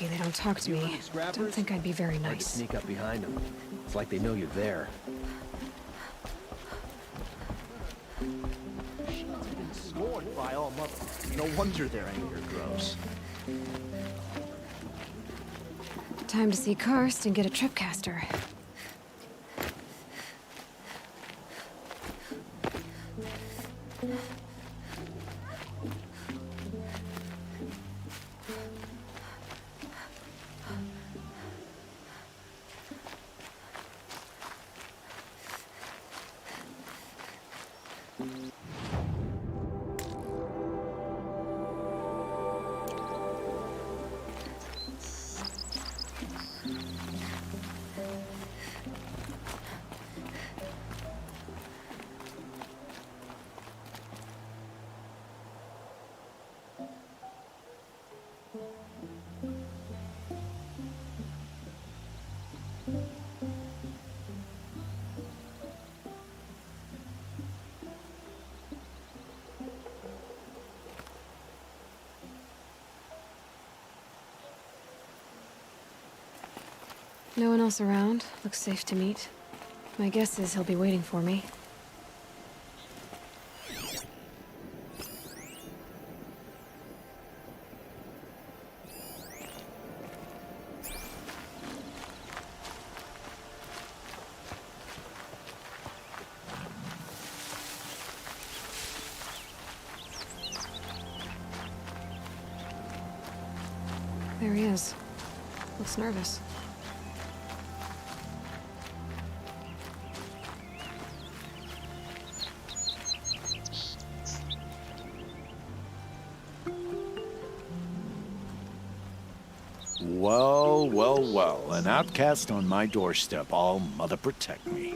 lucky they don't talk to me. Don't think I'd be very Hard to nice. sneak up behind them. It's like they know you're there. Shields have been scorned by all mothers. No wonder their anger grows. Time to see Karst and get a tripcaster. No one else around. Looks safe to meet. My guess is he'll be waiting for me. There he is. Looks nervous. Well, an outcast on my doorstep. All mother protect me.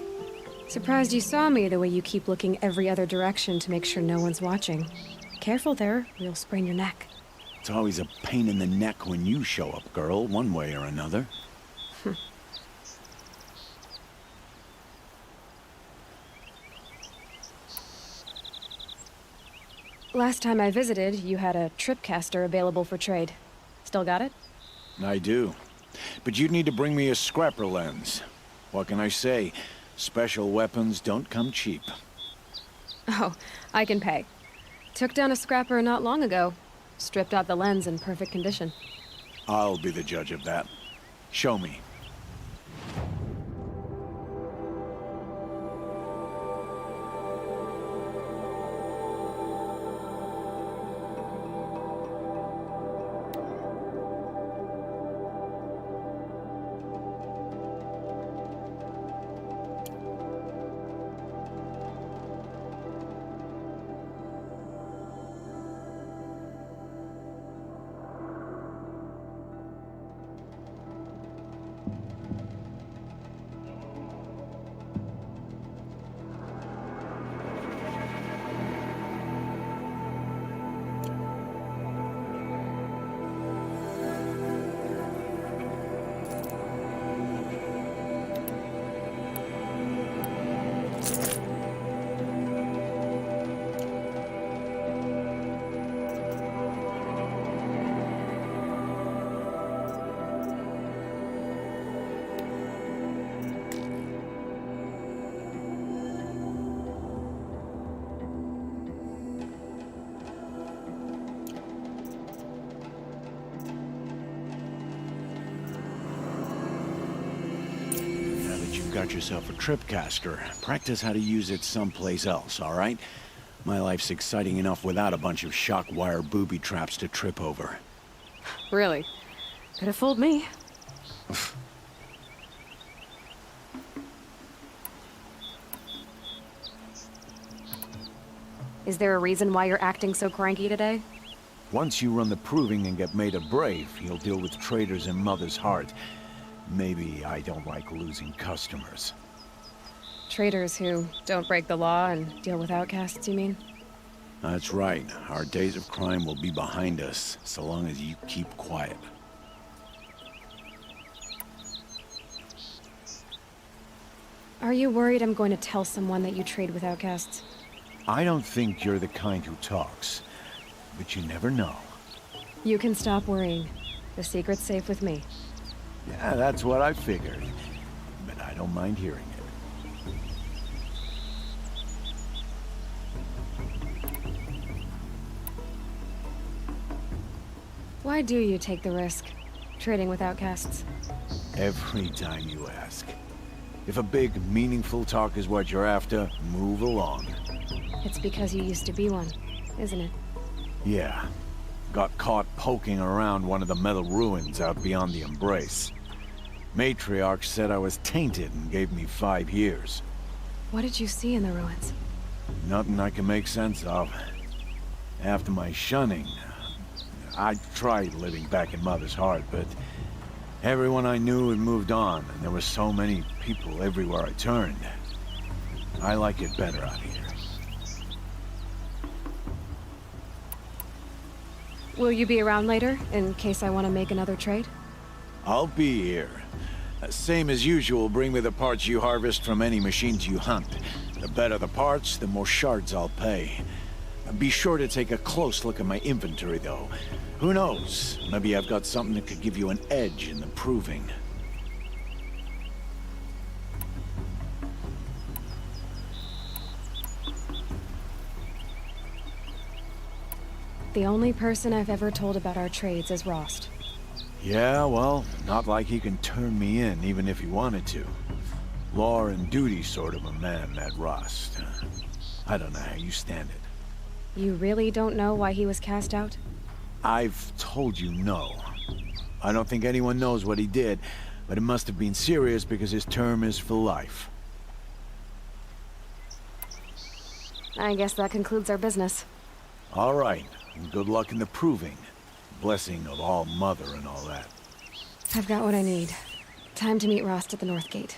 Surprised you saw me the way you keep looking every other direction to make sure no one's watching. Careful there, or you'll sprain your neck. It's always a pain in the neck when you show up, girl, one way or another. Last time I visited, you had a tripcaster available for trade. Still got it? I do. But you'd need to bring me a scrapper lens. What can I say? Special weapons don't come cheap. Oh, I can pay. Took down a scrapper not long ago. Stripped out the lens in perfect condition. I'll be the judge of that. Show me. Got yourself a tripcaster. Practice how to use it someplace else, all right? My life's exciting enough without a bunch of shock wire booby traps to trip over. Really? Could have fooled me. Is there a reason why you're acting so cranky today? Once you run the proving and get made a brave, you'll deal with traitors in Mother's Heart. Maybe I don't like losing customers. Traitors who don't break the law and deal with outcasts, you mean? That's right. Our days of crime will be behind us, so long as you keep quiet. Are you worried I'm going to tell someone that you trade with outcasts? I don't think you're the kind who talks, but you never know. You can stop worrying. The secret's safe with me. Yeah, that's what I figured. But I don't mind hearing it. Why do you take the risk? Trading with outcasts? Every time you ask. If a big, meaningful talk is what you're after, move along. It's because you used to be one, isn't it? Yeah. Got caught poking around one of the metal ruins out beyond the Embrace. Matriarch said I was tainted and gave me 5 years. What did you see in the ruins? Nothing I can make sense of. After my shunning, I tried living back in Mother's heart, but everyone I knew had moved on, and there were so many people everywhere I turned. I like it better out here. Will you be around later, in case I want to make another trade? I'll be here. Same as usual, bring me the parts you harvest from any machines you hunt. The better the parts, the more shards I'll pay. Be sure to take a close look at my inventory, though. Who knows? Maybe I've got something that could give you an edge in the proving. The only person I've ever told about our trades is Rost. Yeah, well, not like he can turn me in, even if he wanted to. Law and duty sort of a man, that Rost. I don't know how you stand it. You really don't know why he was cast out? I've told you no. I don't think anyone knows what he did, but it must have been serious because his term is for life. I guess that concludes our business. All right, and good luck in the proving. Blessing of All Mother and all that. I've got what I need. Time to meet Rost at the North Gate.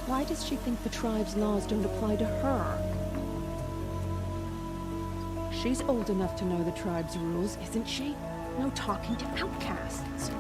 Why does she think the tribe's laws don't apply to her? She's old enough to know the tribe's rules, isn't she? No talking to outcasts.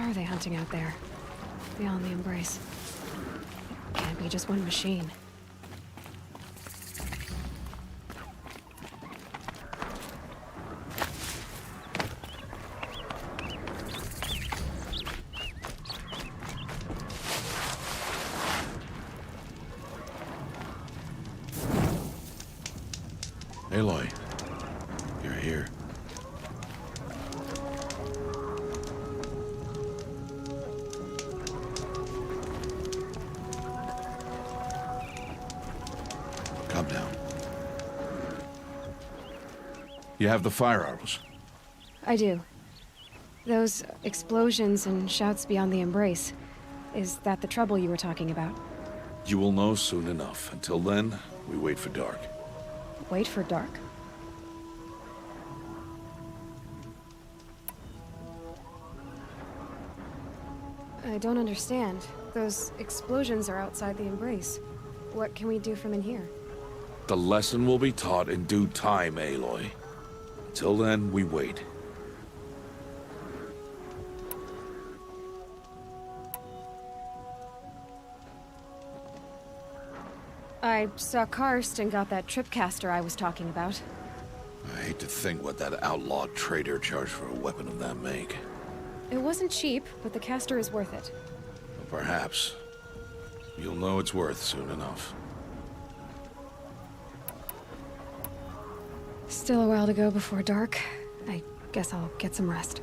are they hunting out there? Beyond the Embrace. Can't be just one machine. Aloy, you're here. Calm down. You have the fire arrows. I do. Those explosions and shouts beyond the Embrace. Is that the trouble you were talking about? You will know soon enough. Until then, we wait for dark. Wait for dark. I don't understand. Those explosions are outside the Embrace. What can we do from in here? The lesson will be taught in due time, Aloy. Until then, we wait. I saw Karst and got that tripcaster I was talking about. I hate to think what that outlawed trader charged for a weapon of that make. It wasn't cheap, but the caster is worth it. Well, perhaps. You'll know its worth soon enough. Still a while to go before dark. I guess I'll get some rest.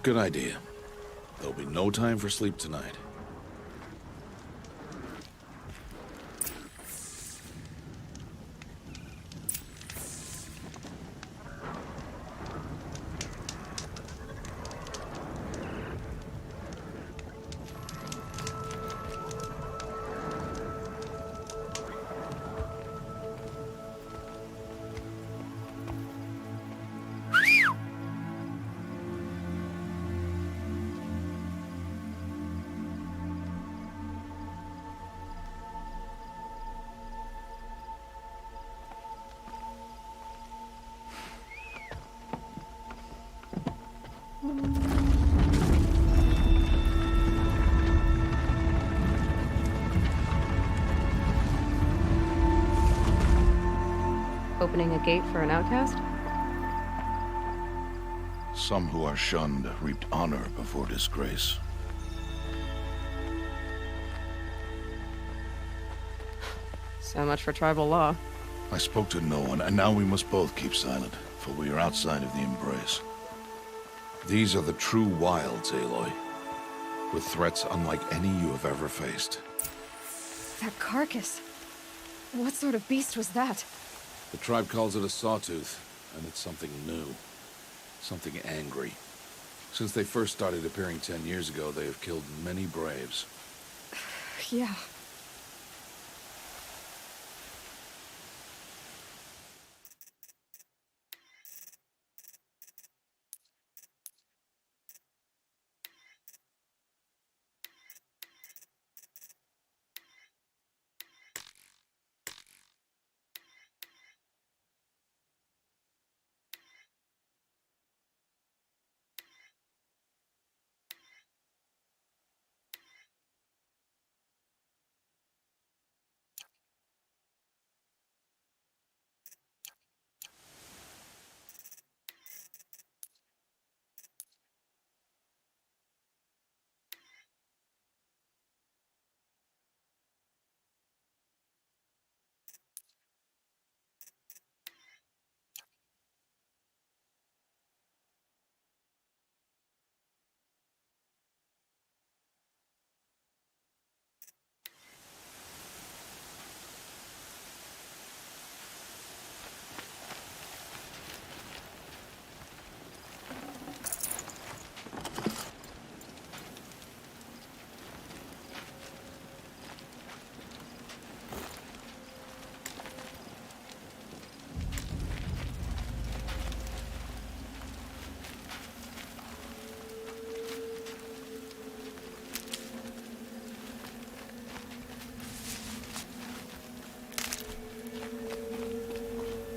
Good idea. There'll be no time for sleep tonight. Opening a gate for an outcast? Some who are shunned reaped honor before disgrace. So much for tribal law. I spoke to no one, and now we must both keep silent, for we are outside of the Embrace. These are the true wilds, Aloy, with threats unlike any you have ever faced. That carcass. What sort of beast was that? The tribe calls it a sawtooth, and it's something new. Something angry. Since they first started appearing 10 years ago, they have killed many braves. Yeah.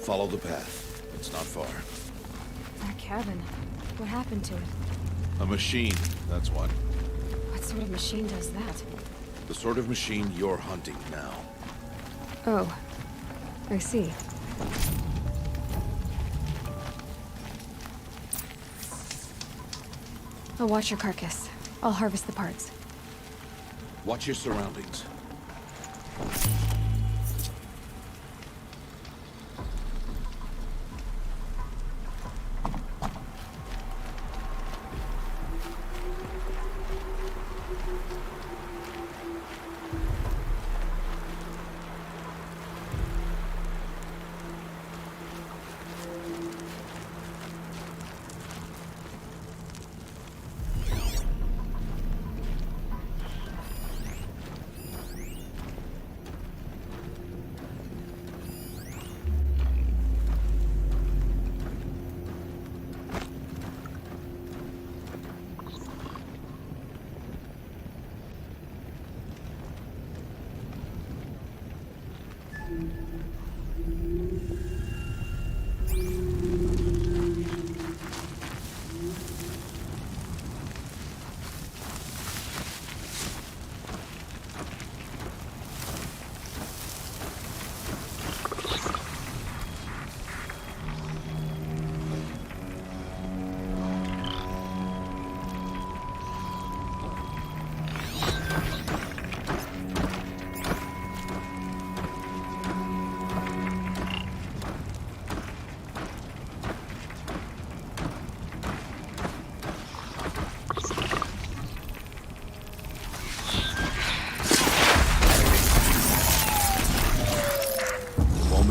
Follow the path. It's not far. That cabin. What happened to it? A machine, that's what. sort of machine does that? The sort of machine you're hunting now. Oh, I see. I'll watch your carcass. I'll harvest the parts. Watch your surroundings.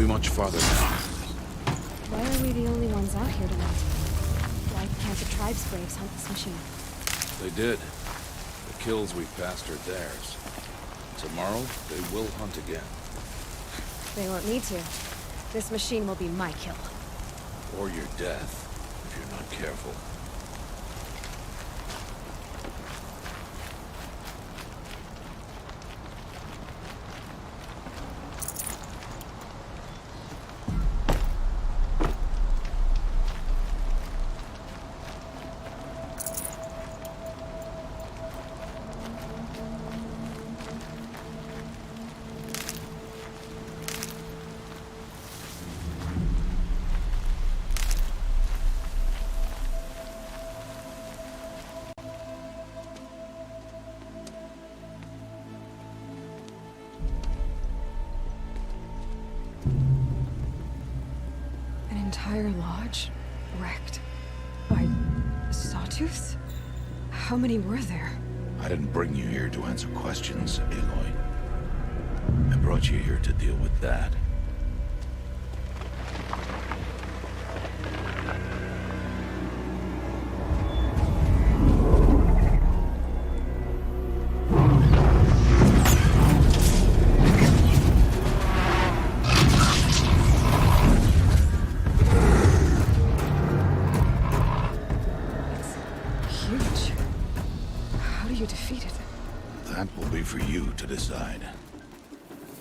Much farther now. Why are we the only ones out here tonight? Why can't the tribe's braves hunt this machine? They did. The kills we passed are theirs. Tomorrow, they will hunt again. They won't need to. This machine will be my kill. Or your death, if you're not careful. Entire lodge wrecked by sawtooths? How many were there? I didn't bring you here to answer questions, Aloy. I brought you here to deal with that. For you to decide.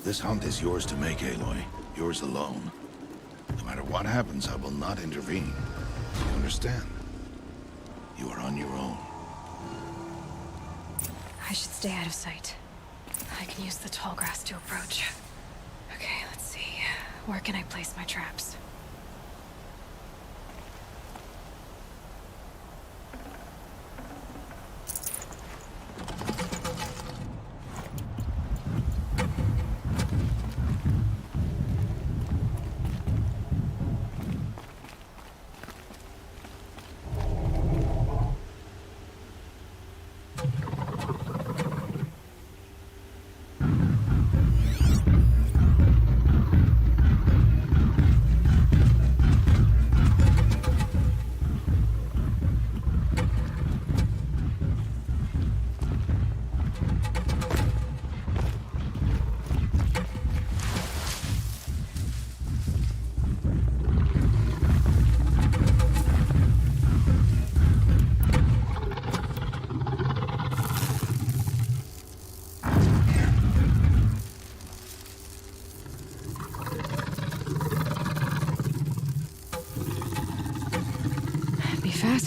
This hunt is yours to make, Aloy. Yours alone. No matter what happens, I will not intervene. You understand? You are on your own. I should stay out of sight. I can use the tall grass to approach. Okay, let's see. Where can I place my traps?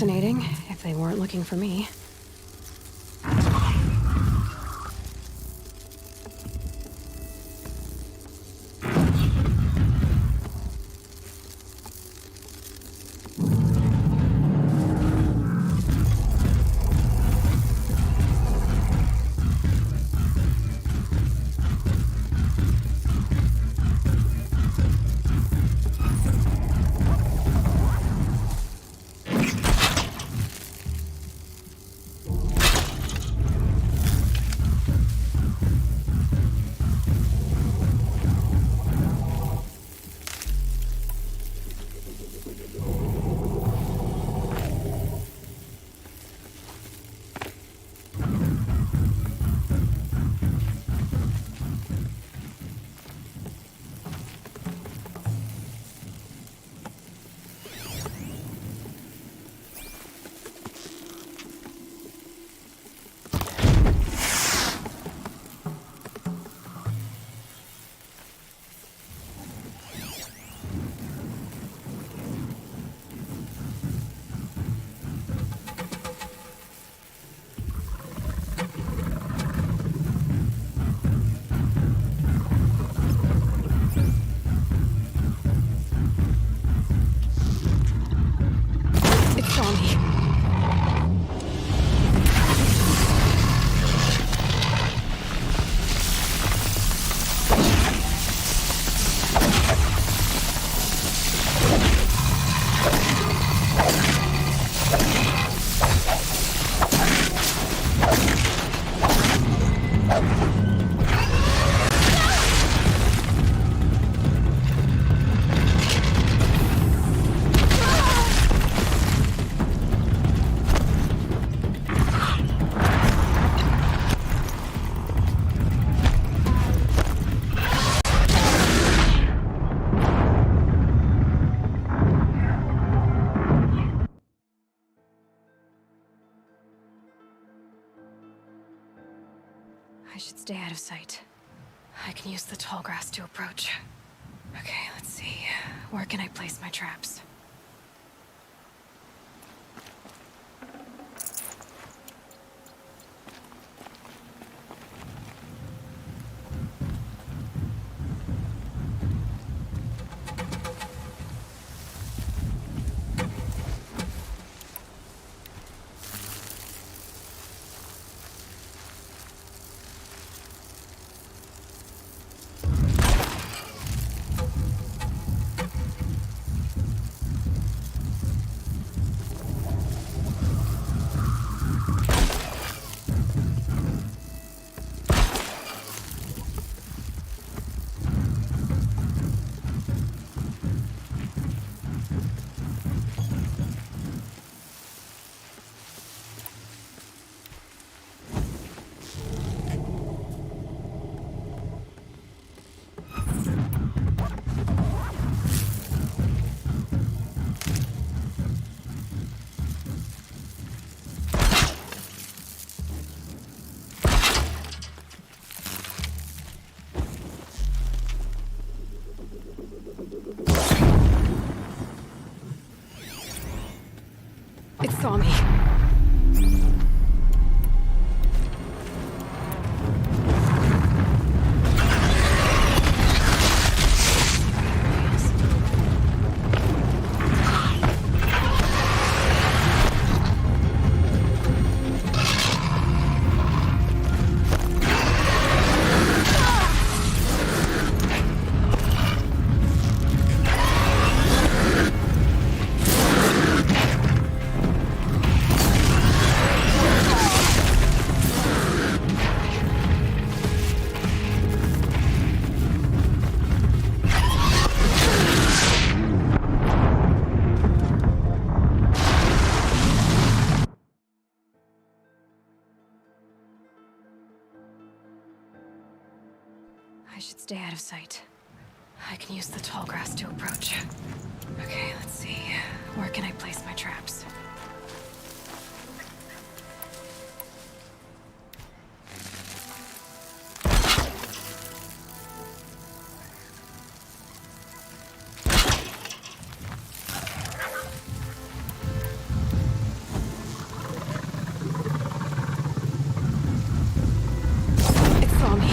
Fascinating, if they weren't looking for me. should stay out of sight. I can use the tall grass to approach. Okay, let's see. Where can I place my traps? It saw me. I should stay out of sight. I can use the tall grass to approach. Okay, let's see. Where can I place my traps? It saw me.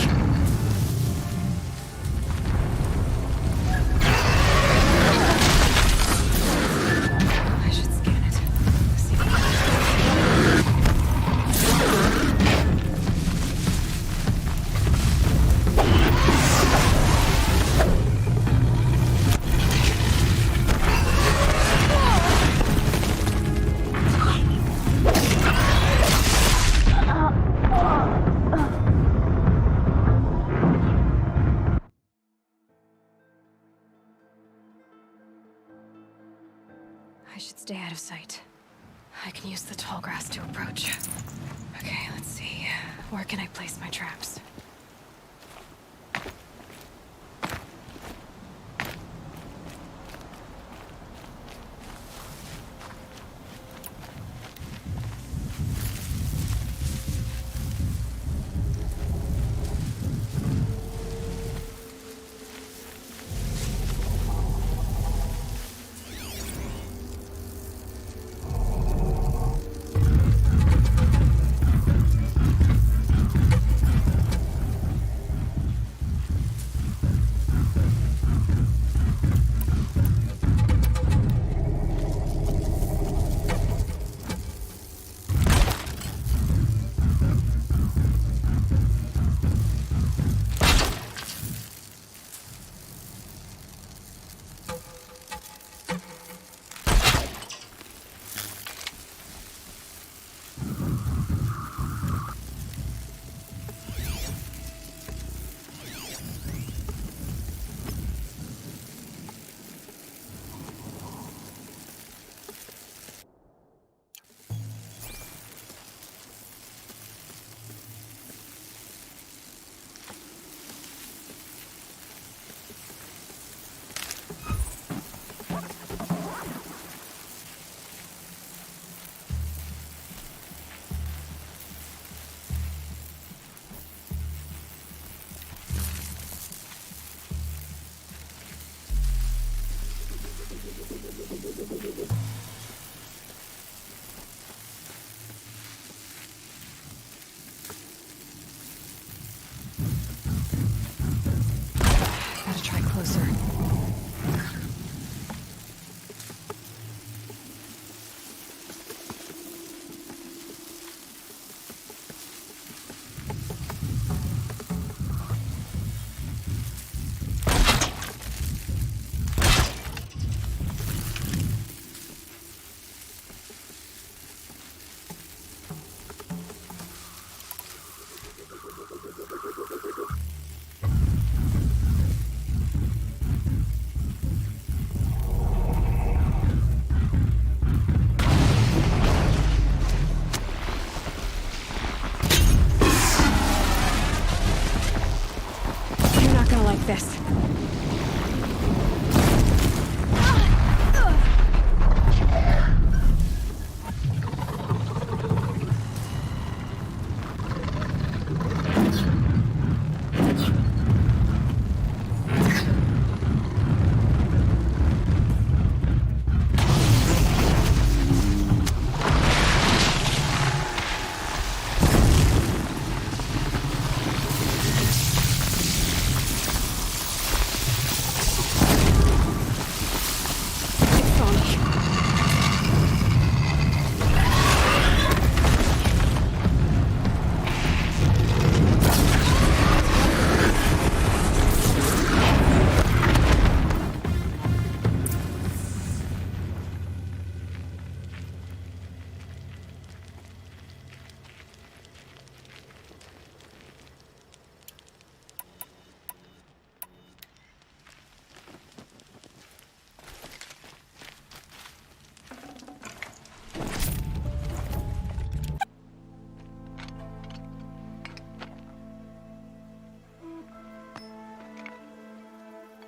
I should scan it. See if I should stay out of sight. I can use the tall grass to approach. Okay, let's see. Where can I place my traps?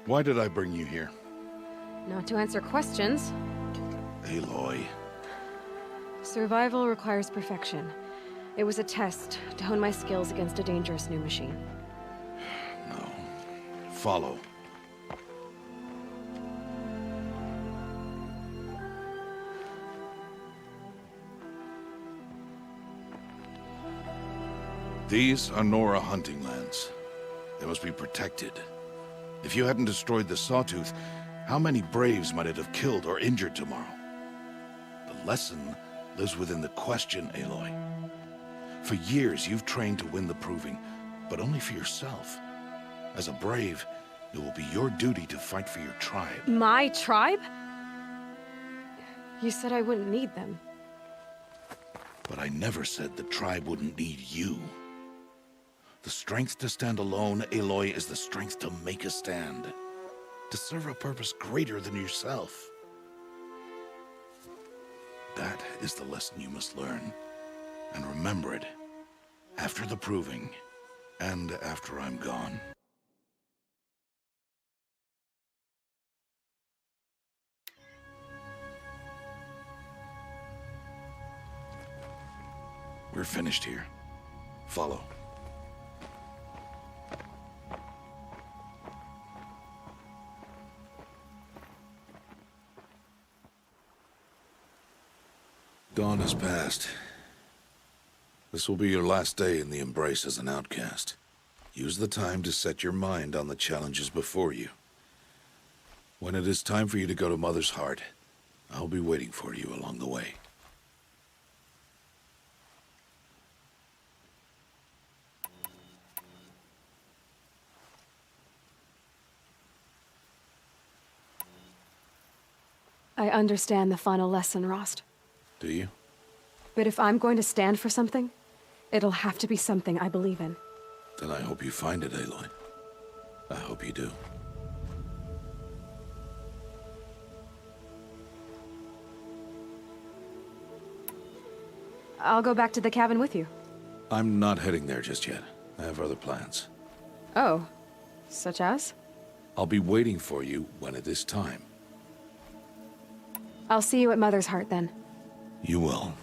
Why did I bring you here? Not to answer questions. Aloy. Survival requires perfection. It was a test to hone my skills against a dangerous new machine. No. Follow. These are Nora hunting lands. They must be protected. If you hadn't destroyed the Sawtooth, how many Braves might it have killed or injured tomorrow? The lesson lives within the question, Aloy. For years, you've trained to win the Proving, but only for yourself. As a Brave, it will be your duty to fight for your tribe. My tribe? You said I wouldn't need them. But I never said the tribe wouldn't need you. The strength to stand alone, Aloy, is the strength to make a stand. To serve a purpose greater than yourself. That is the lesson you must learn. And remember it. After the Proving, and after I'm gone. We're finished here. Follow. Dawn has passed. This will be your last day in the Embrace as an outcast. Use the time to set your mind on the challenges before you. When it is time for you to go to Mother's Heart, I'll be waiting for you along the way. I understand the final lesson, Rost. Do you? But if I'm going to stand for something, it'll have to be something I believe in. Then I hope you find it, Aloy. I hope you do. I'll go back to the cabin with you. I'm not heading there just yet. I have other plans. Oh, such as? I'll be waiting for you when it is time. I'll see you at Mother's Heart then. You will.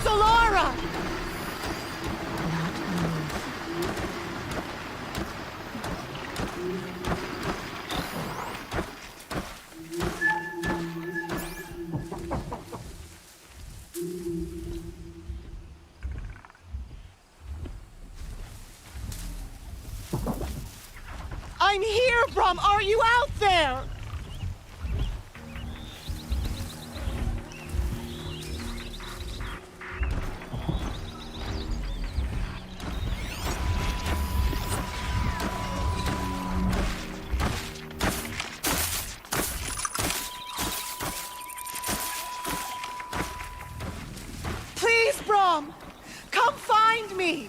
It's Alara! Not move. I'm here, Brom! Are you out there? Please, Brom! Come find me!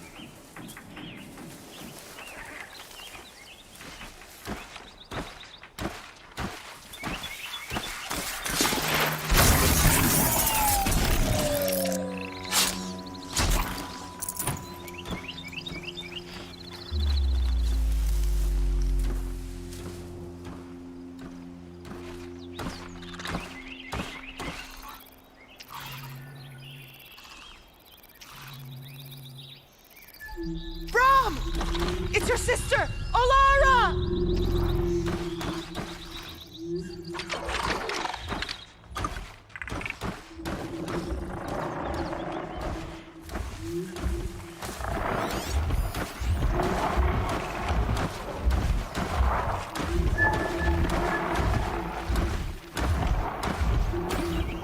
Brom! It's your sister, Alara!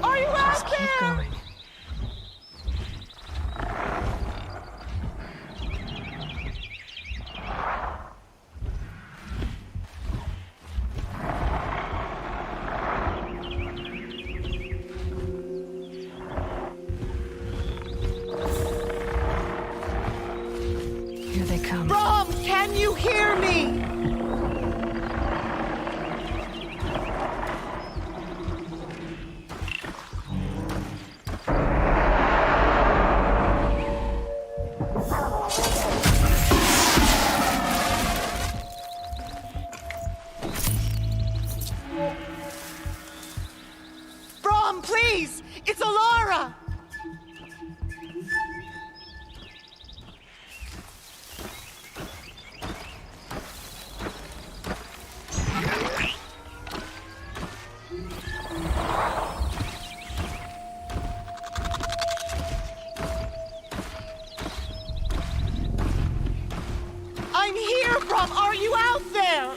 Are you out Just keep there? going. Here they come. Brom, can you hear me? Brom, please! It's Alara! I'm here, Brom! Are you out there?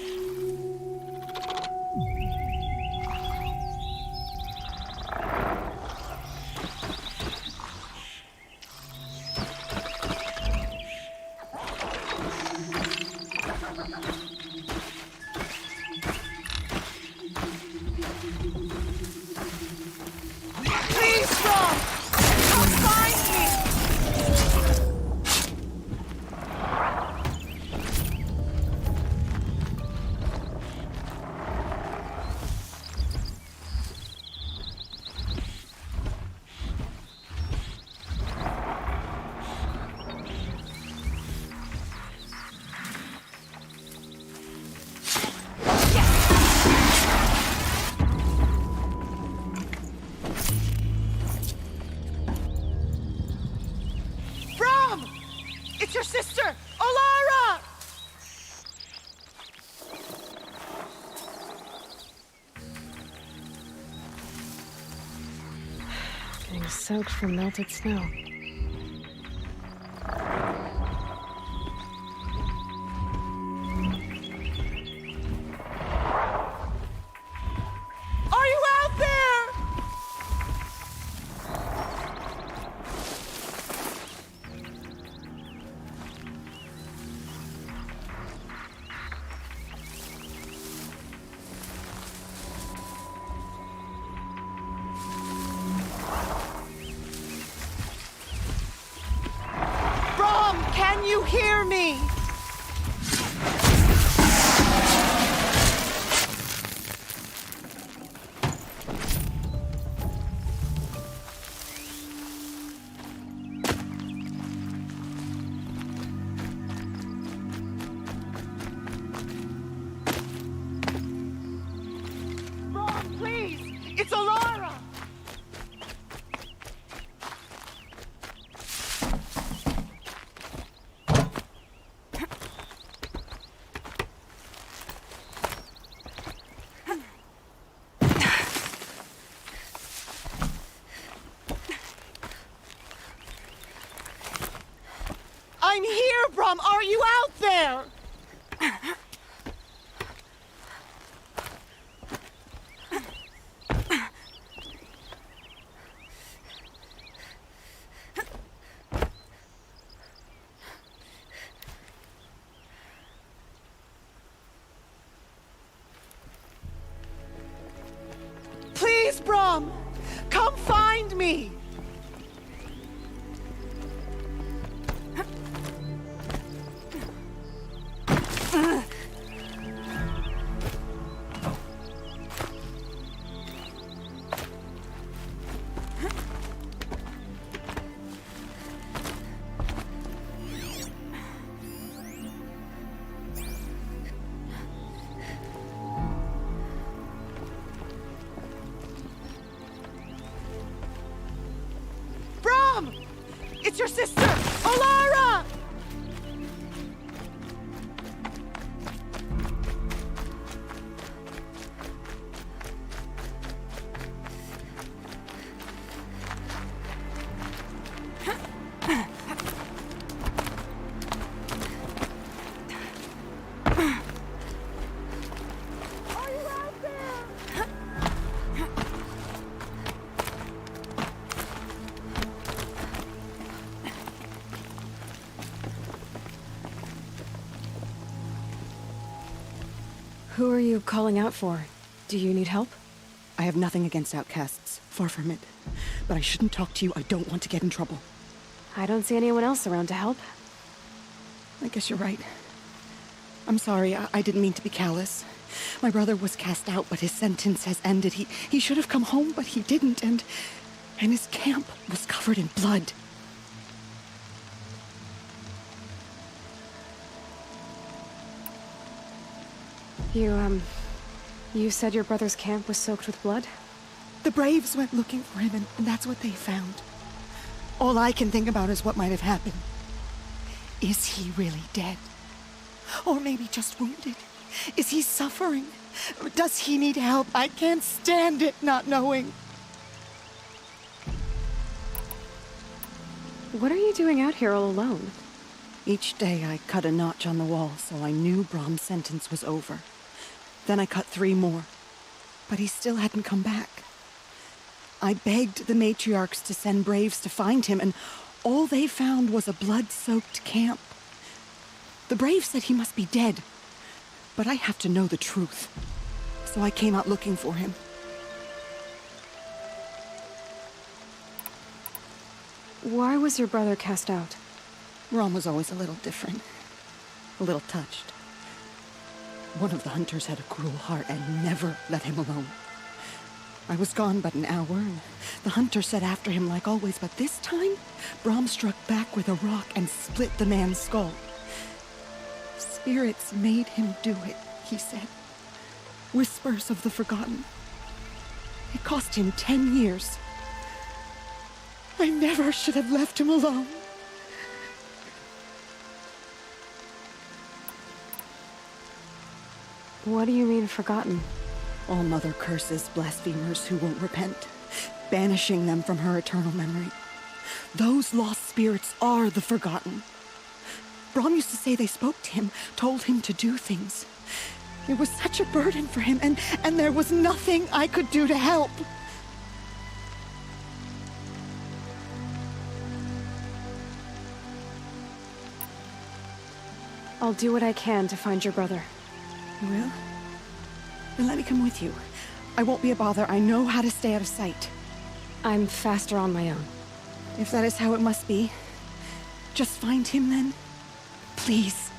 Please, Brom! Come find me! Brom! It's your sister, Alara! Getting soaked from melted snow. Are you out there? Brom, can you hear me? Brom, please! It's Alara! Brom! Are you out there? Please, Brom! Come find me! Brom! It's your sister, Alara! Are you out there? Who are you calling out for? Do you need help? I have nothing against outcasts. Far from it. But I shouldn't talk to you. I don't want to get in trouble. I don't see anyone else around to help. I guess you're right. I'm sorry. I didn't mean to be callous. My brother was cast out, but his sentence has ended. He should have come home, but he didn't, and his camp was covered in blood. You said your brother's camp was soaked with blood? The Braves went looking for him, and that's what they found. All I can think about is what might have happened. Is he really dead? Or maybe just wounded? Is he suffering? Does he need help? I can't stand it not knowing. What are you doing out here all alone? Each day I cut a notch on the wall so I knew Brom's sentence was over. Then I cut 3 more. But he still hadn't come back. I begged the matriarchs to send Braves to find him, and all they found was a blood-soaked camp. The Braves said he must be dead. But I have to know the truth. So I came out looking for him. Why was your brother cast out? Brom was always a little different. A little touched. One of the hunters had a cruel heart and never let him alone. I was gone but an hour, and the hunter set after him like always, but this time, Brom struck back with a rock and split the man's skull. Spirits made him do it, he said. Whispers of the forgotten. It cost him 10 years. I never should have left him alone. What do you mean, forgotten? All Mother curses blasphemers who won't repent, banishing them from her eternal memory. Those lost spirits are the forgotten. Brom used to say they spoke to him, told him to do things. It was such a burden for him, and there was nothing I could do to help. I'll do what I can to find your brother. You will? Then let me come with you. I won't be a bother. I know how to stay out of sight. I'm faster on my own. If that is how it must be, just find him then. Please.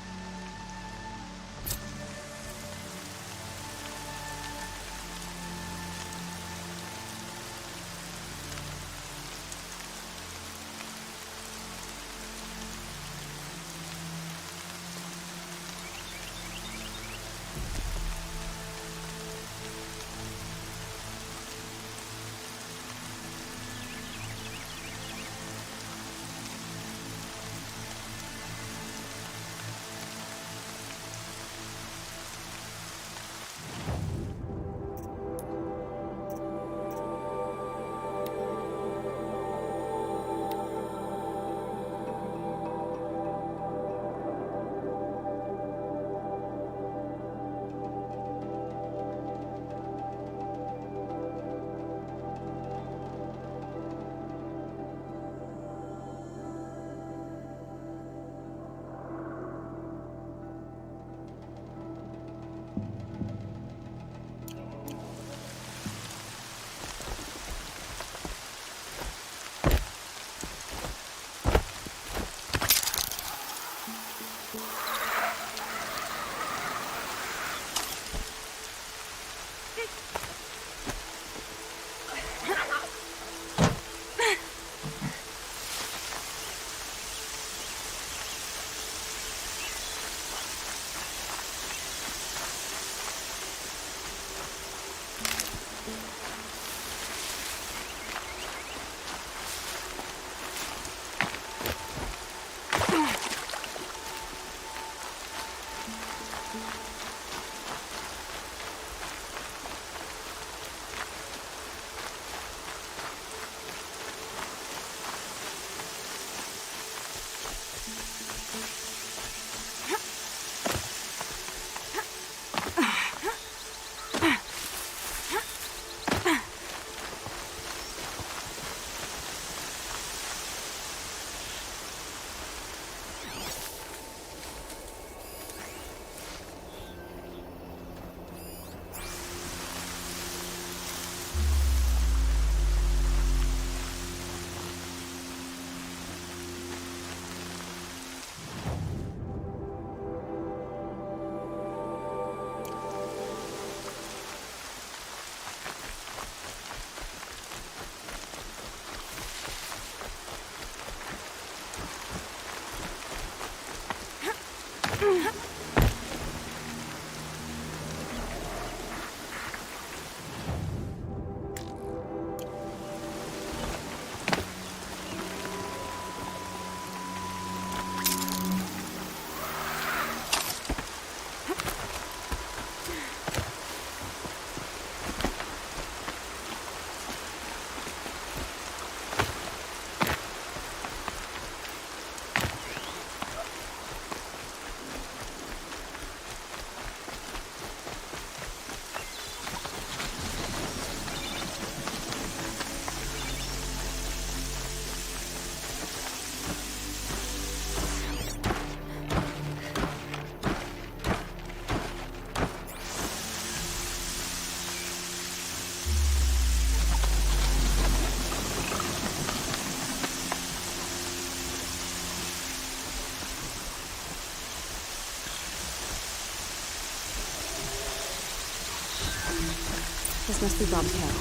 This must be Brom's camp.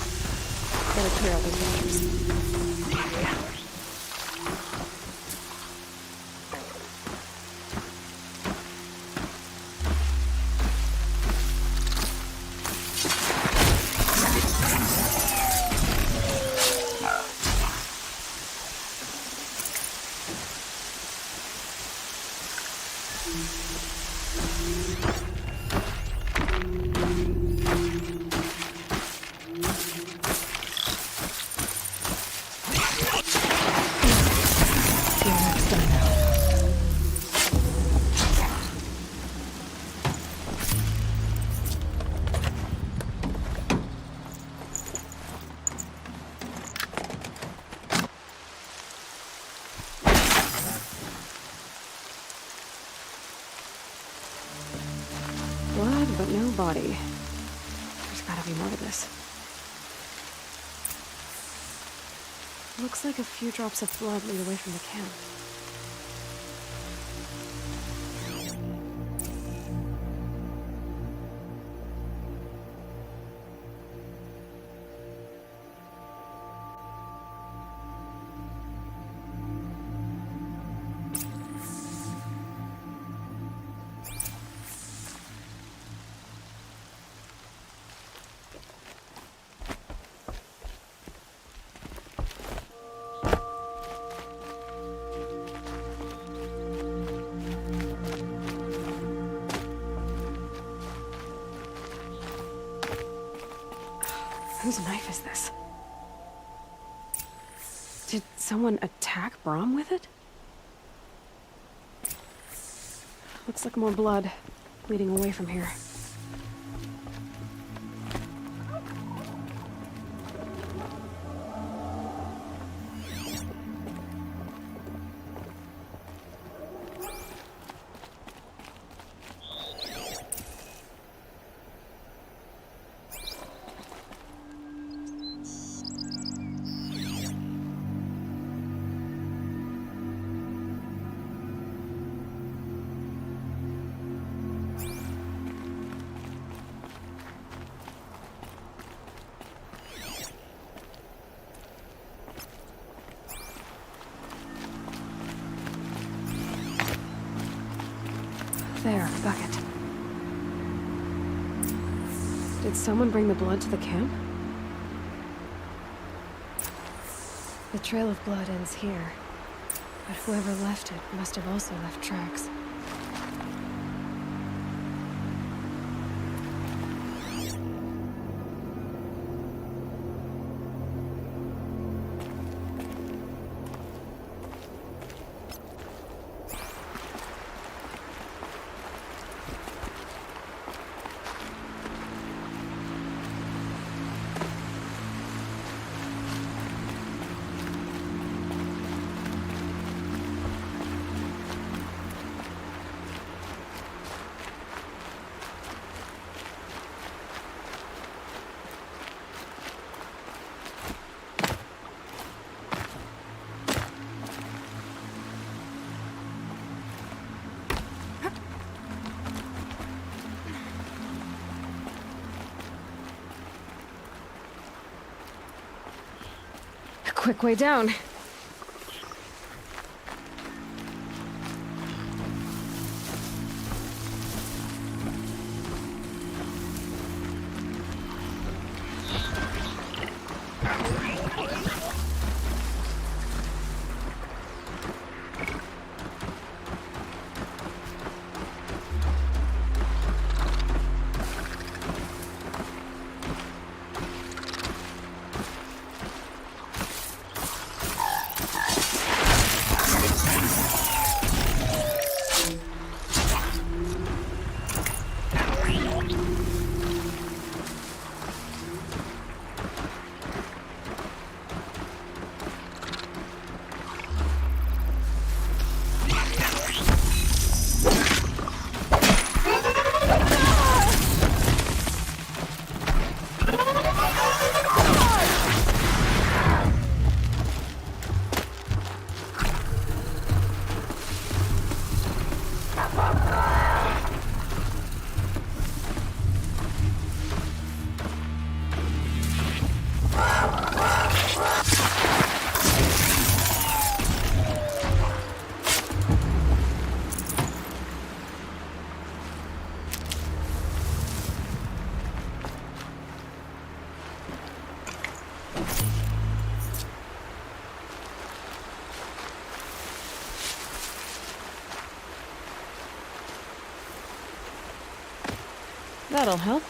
Better clear out those pictures. Blood, but no body. There's gotta be more to this. Looks like a few drops of blood lead away from the camp. Whose knife is this? Did someone attack Brom with it? Looks like more blood leading away from here. There, bucket. Did someone bring the blood to the camp? The trail of blood ends here, but whoever left it must have also left tracks. Quick way down. That'll help.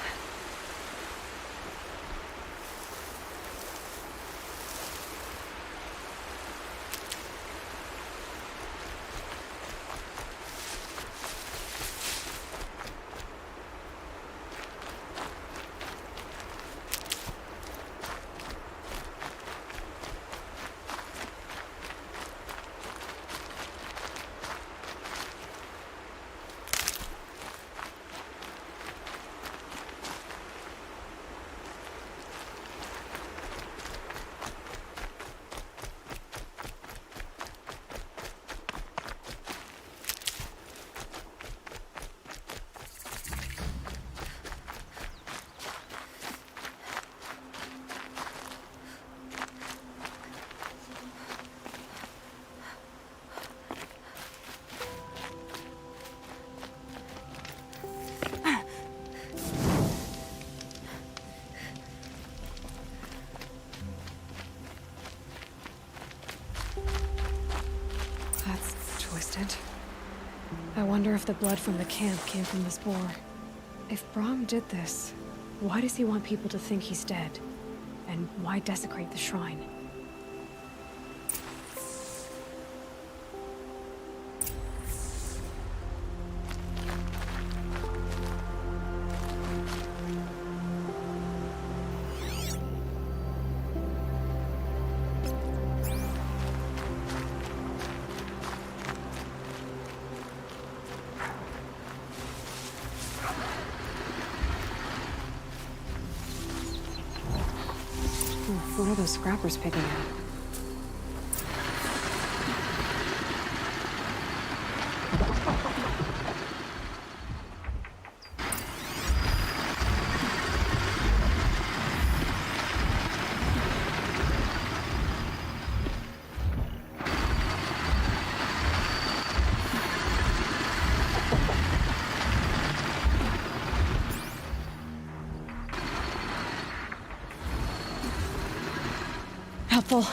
That's twisted. I wonder if the blood from the camp came from this boar. If Brahm did this, why does he want people to think he's dead? And why desecrate the shrine? What are those scrappers picking at? Helpful.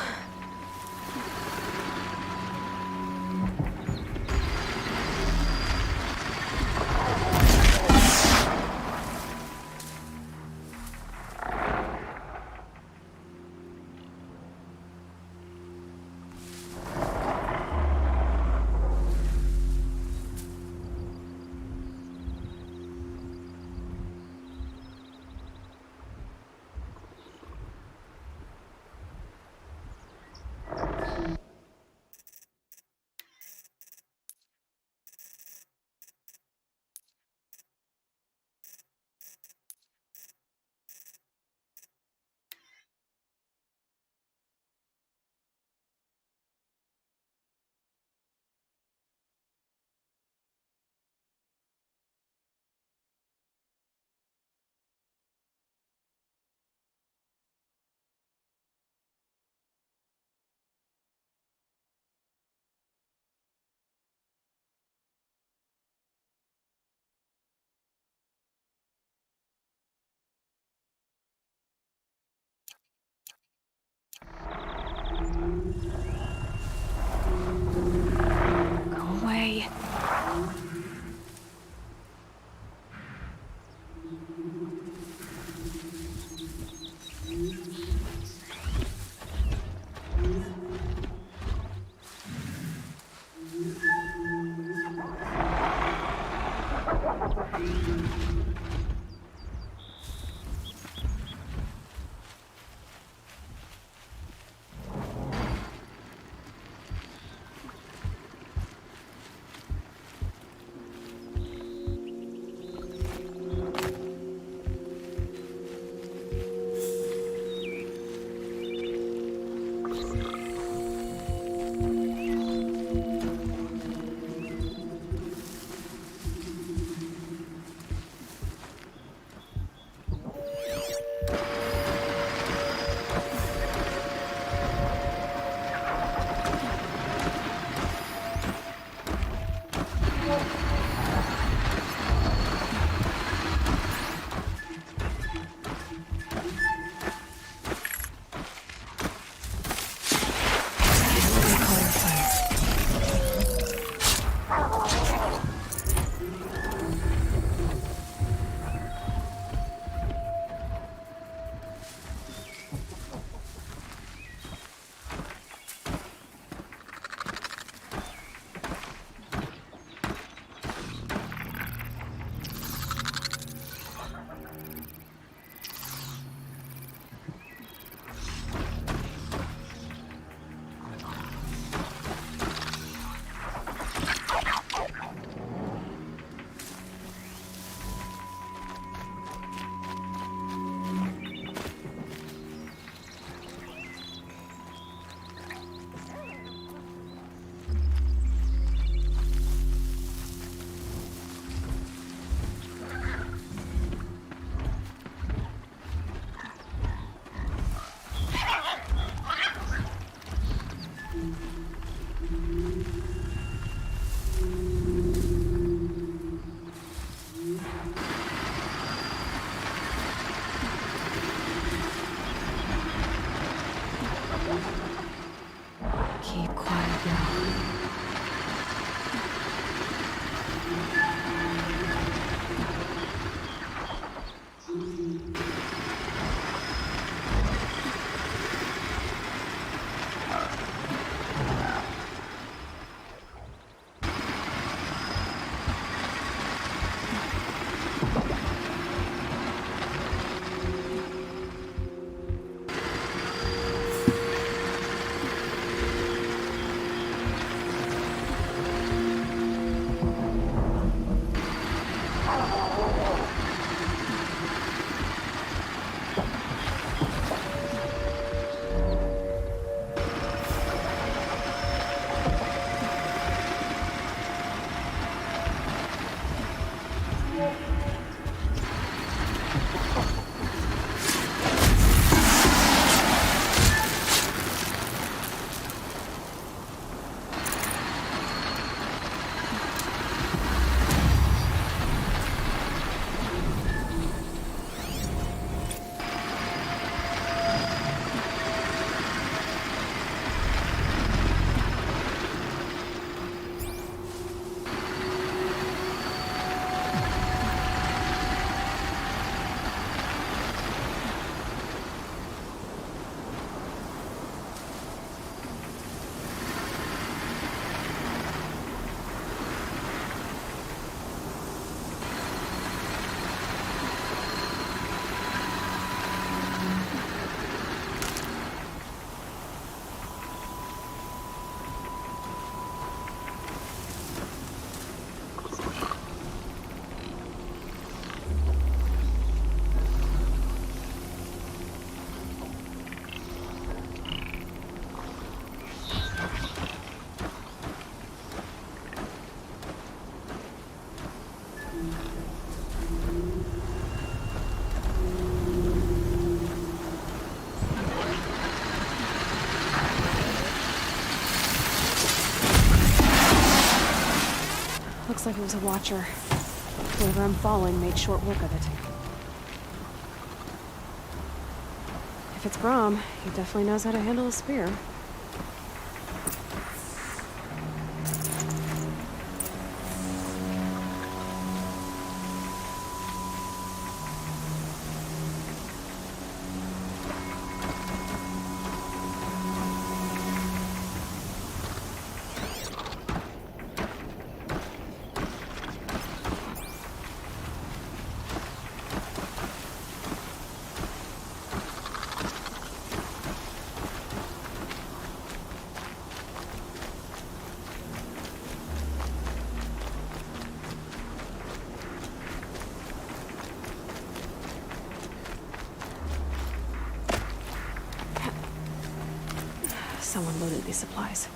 Looks like it was a watcher. Whoever I'm following made short work of it. If it's Brom, he definitely knows how to handle a spear. Someone loaded these supplies.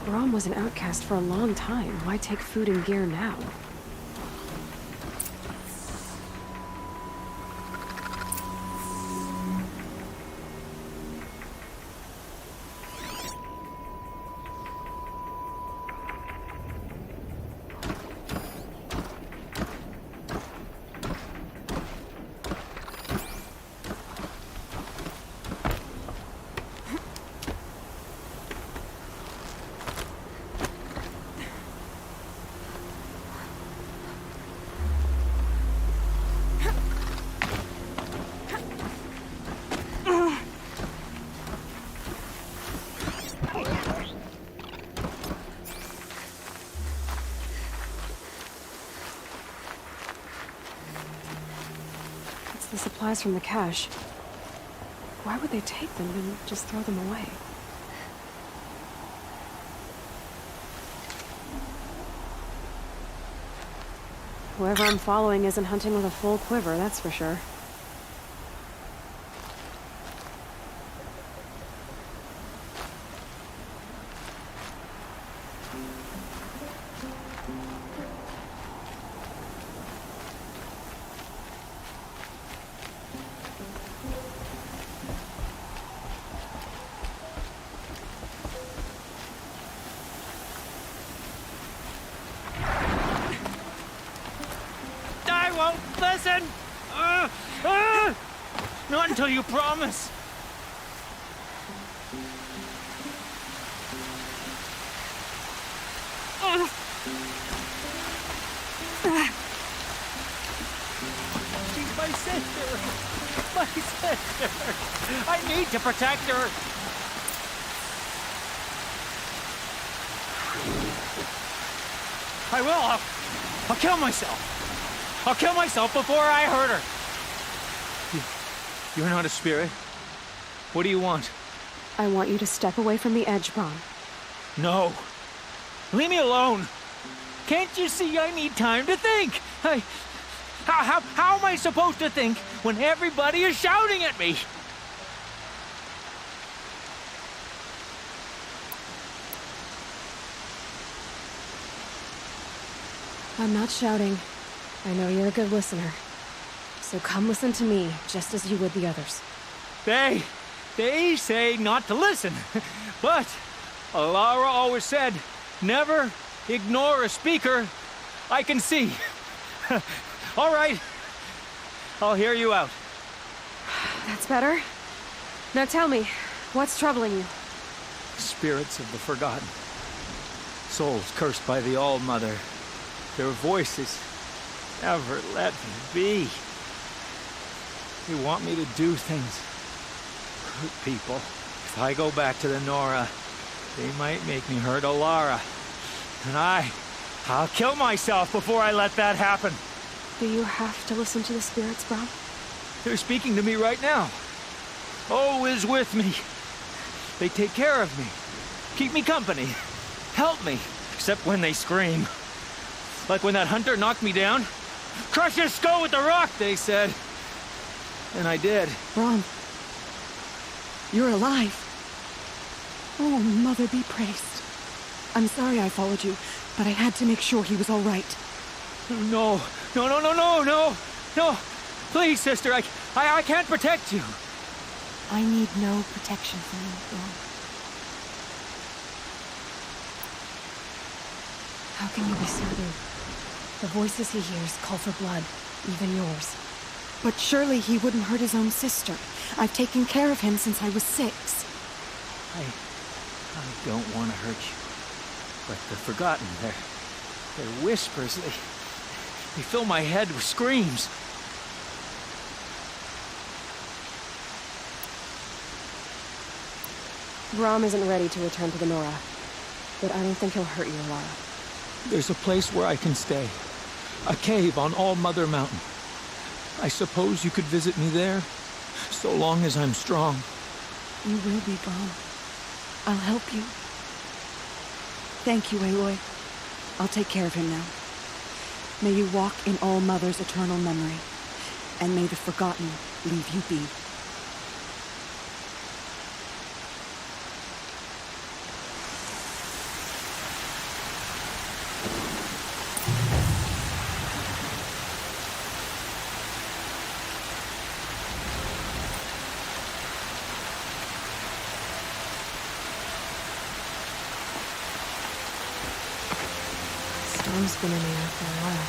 Brom was an outcast for a long time. Why take food and gear now? The supplies from the cache. Why would they take them and just throw them away? Whoever I'm following isn't hunting with a full quiver, that's for sure. Listen! Not until you promise. She's my sister. My sister. I need to protect her. I will. I'll kill myself. I'll kill myself before I hurt her. You're not a spirit. What do you want? I want you to step away from the edge, Brom. No. Leave me alone. Can't you see I need time to think? How am I supposed to think when everybody is shouting at me? I'm not shouting. I know you're a good listener. So come listen to me, just as you would the others. They say not to listen. But Alara always said, never ignore a speaker I can see. All right. I'll hear you out. That's better. Now tell me, what's troubling you? Spirits of the forgotten. Souls cursed by the All-Mother. Their voices never let me be. They want me to do things. Hurt people. If I go back to the Nora, they might make me hurt Alara. And I'll kill myself before I let that happen. Do you have to listen to the spirits, Brom? They're speaking to me right now. O is with me. They take care of me. Keep me company. Help me. Except when they scream. Like when that hunter knocked me down. Crush his skull with the rock, they said. And I did. Brom, you're alive. Oh, Mother be praised. I'm sorry I followed you, but I had to make sure he was all right. No. No. Please, sister, I can't protect you. I need no protection from you, Brom. How can you be certain? The voices he hears call for blood, even yours. But surely he wouldn't hurt his own sister. I've taken care of him since I was 6. I don't want to hurt you. But the Forgotten, their whispers, they fill my head with screams. Brom isn't ready to return to the Nora, but I don't think he'll hurt you, Lara. There's a place where I can stay. A cave on All Mother Mountain. I suppose you could visit me there, so long as I'm strong. You will be, Brom. I'll help you. Thank you, Aloy. I'll take care of him now. May you walk in All Mother's eternal memory, and may the Forgotten leave you be. Storm's been in the air for a while.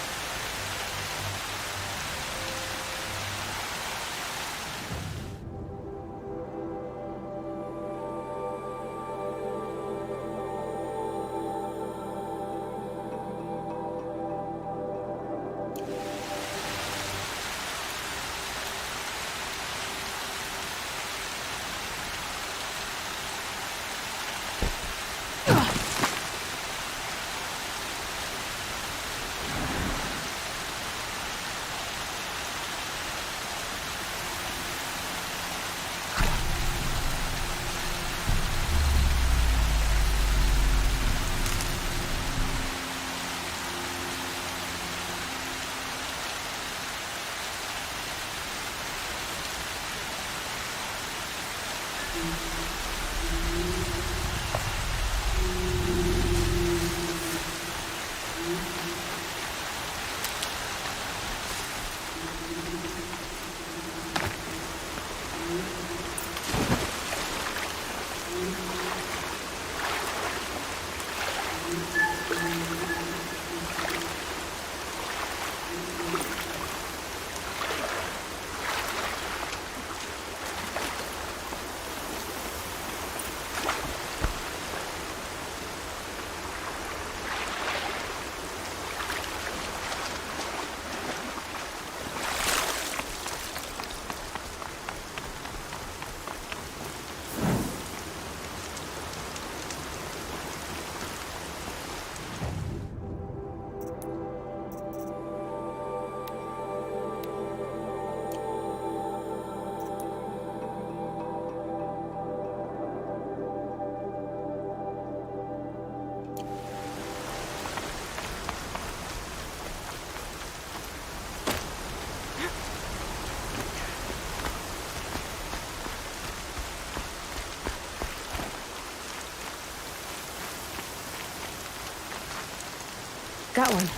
Got one.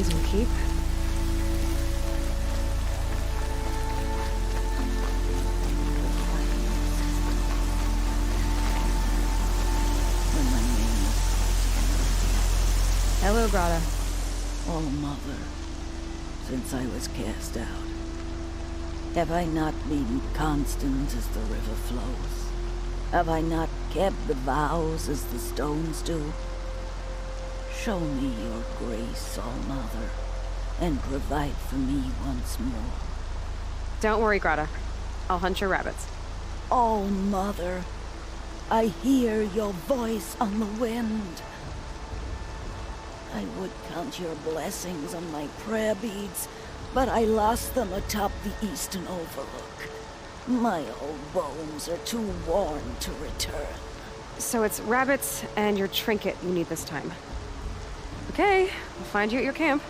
these will keep. Hello, Grata. Oh, Mother, since I was cast out, have I not been constant as the river flows? Have I not kept the vows as the stones do? Show me your grace, All Mother, and provide for me once more. Don't worry, Grata. I'll hunt your rabbits. All Mother, I hear your voice on the wind. I would count your blessings on my prayer beads, but I lost them atop the eastern overlook. My old bones are too worn to return. So it's rabbits and your trinket you need this time. Okay, I'll find you at your camp.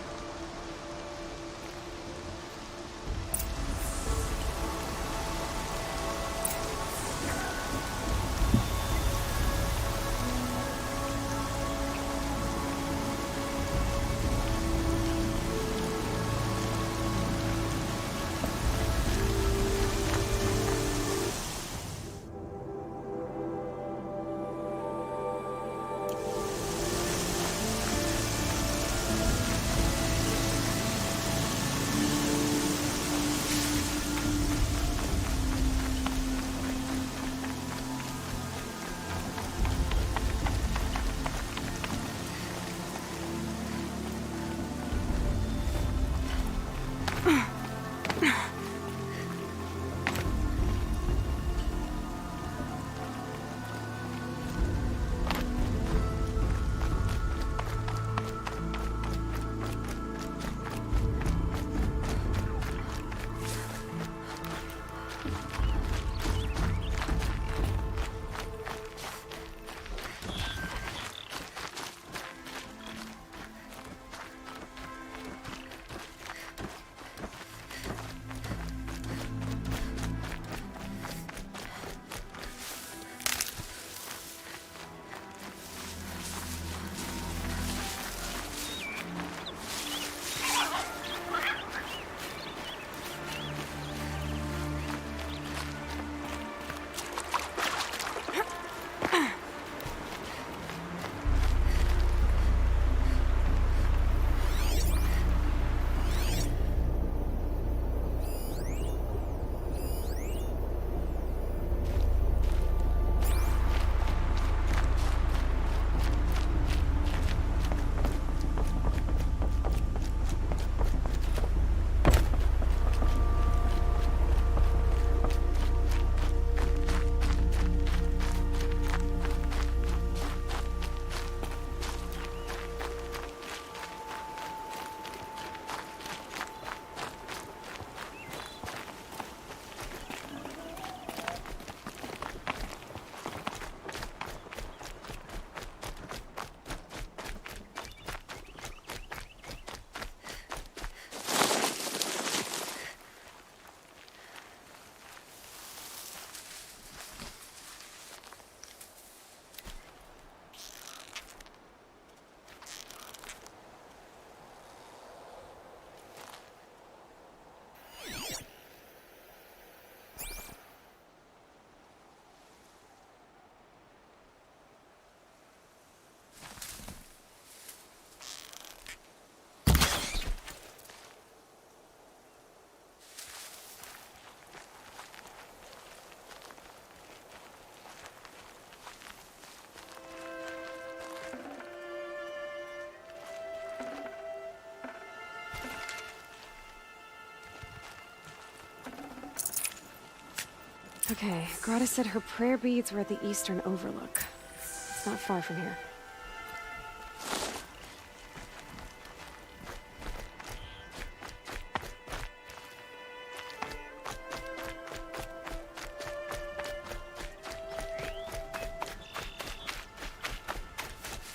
Okay, Grata said her prayer beads were at the eastern overlook. It's not far from here.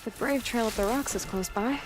The Brave Trail up the rocks is close by.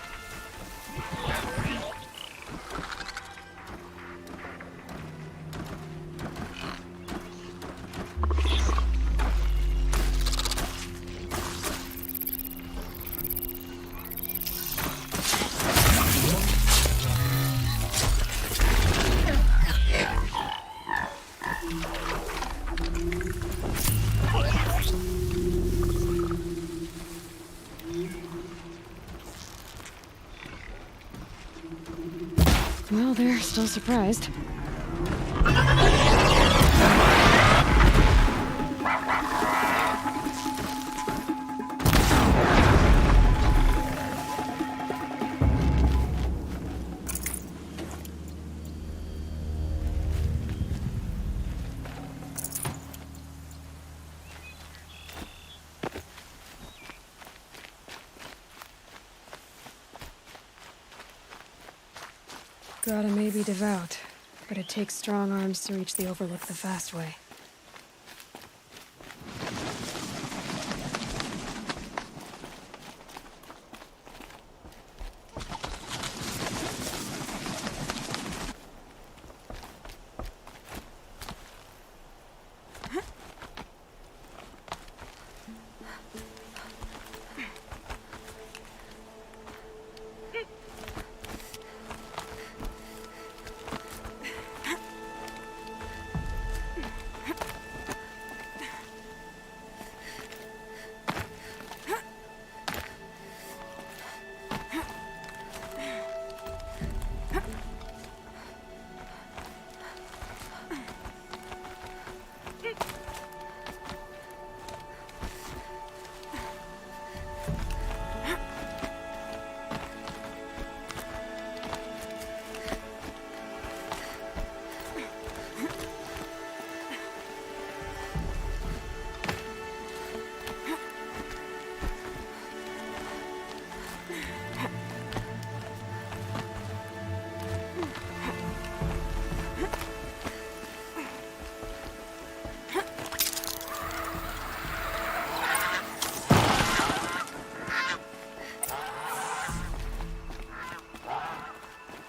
still surprised. Grata may be devout, but it takes strong arms to reach the Overlook the fast way.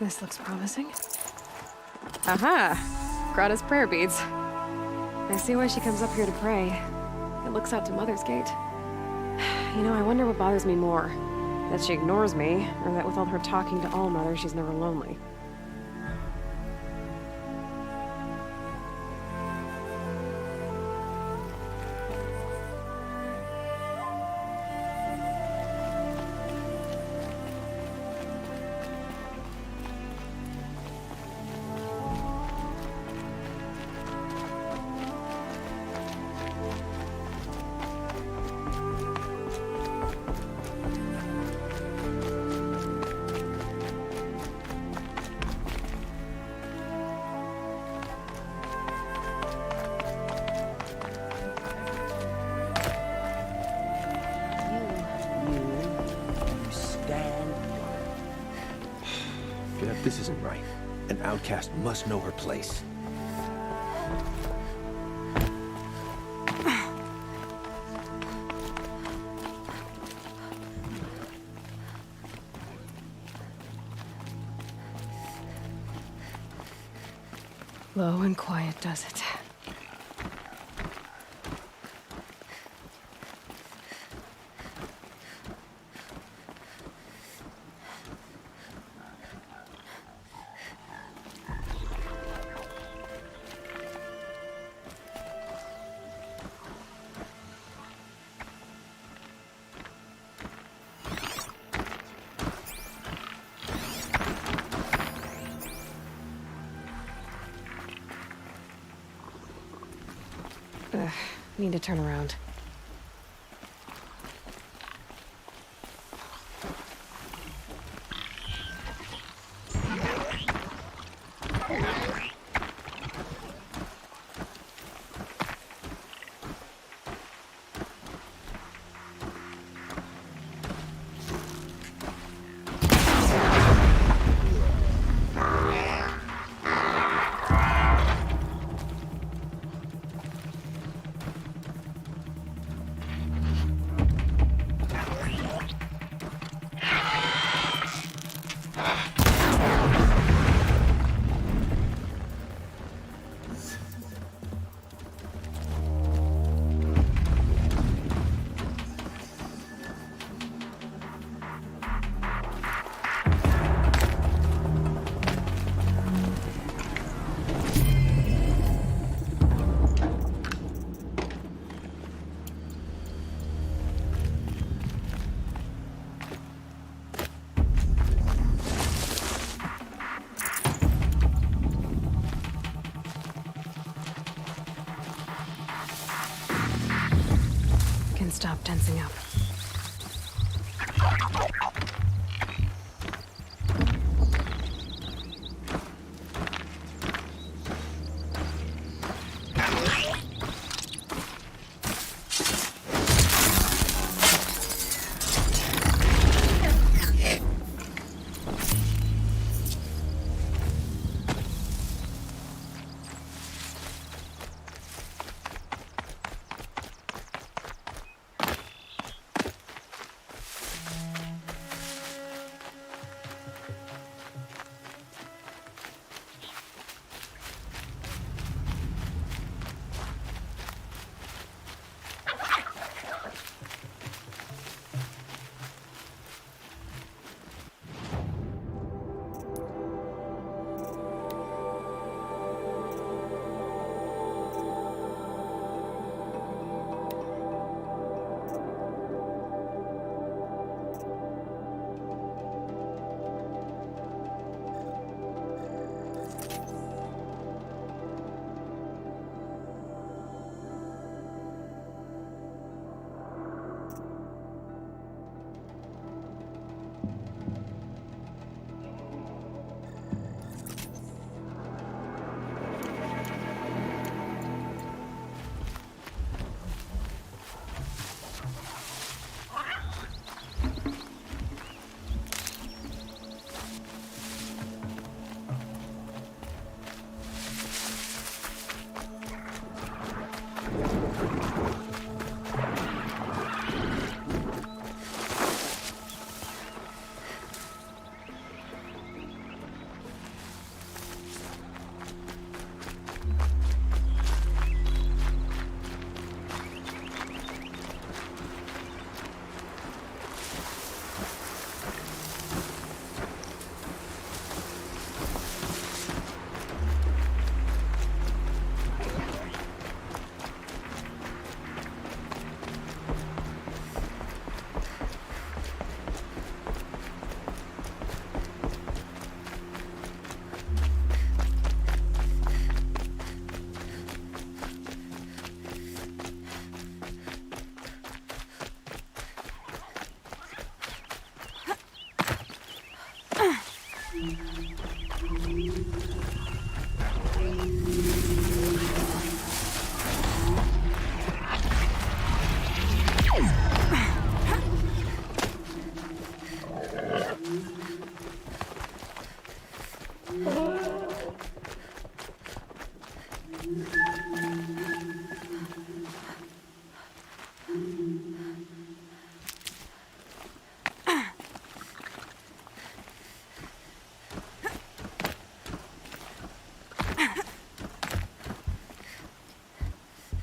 This looks promising. Aha! Grata's prayer beads. I see why she comes up here to pray. It looks out to Mother's Gate. You know, I wonder what bothers me more. That she ignores me, or that with all her talking to All-Mother, she's never lonely. This isn't right. An outcast must know her place. Low and quiet does it. Need to turn around. can stop tensing up.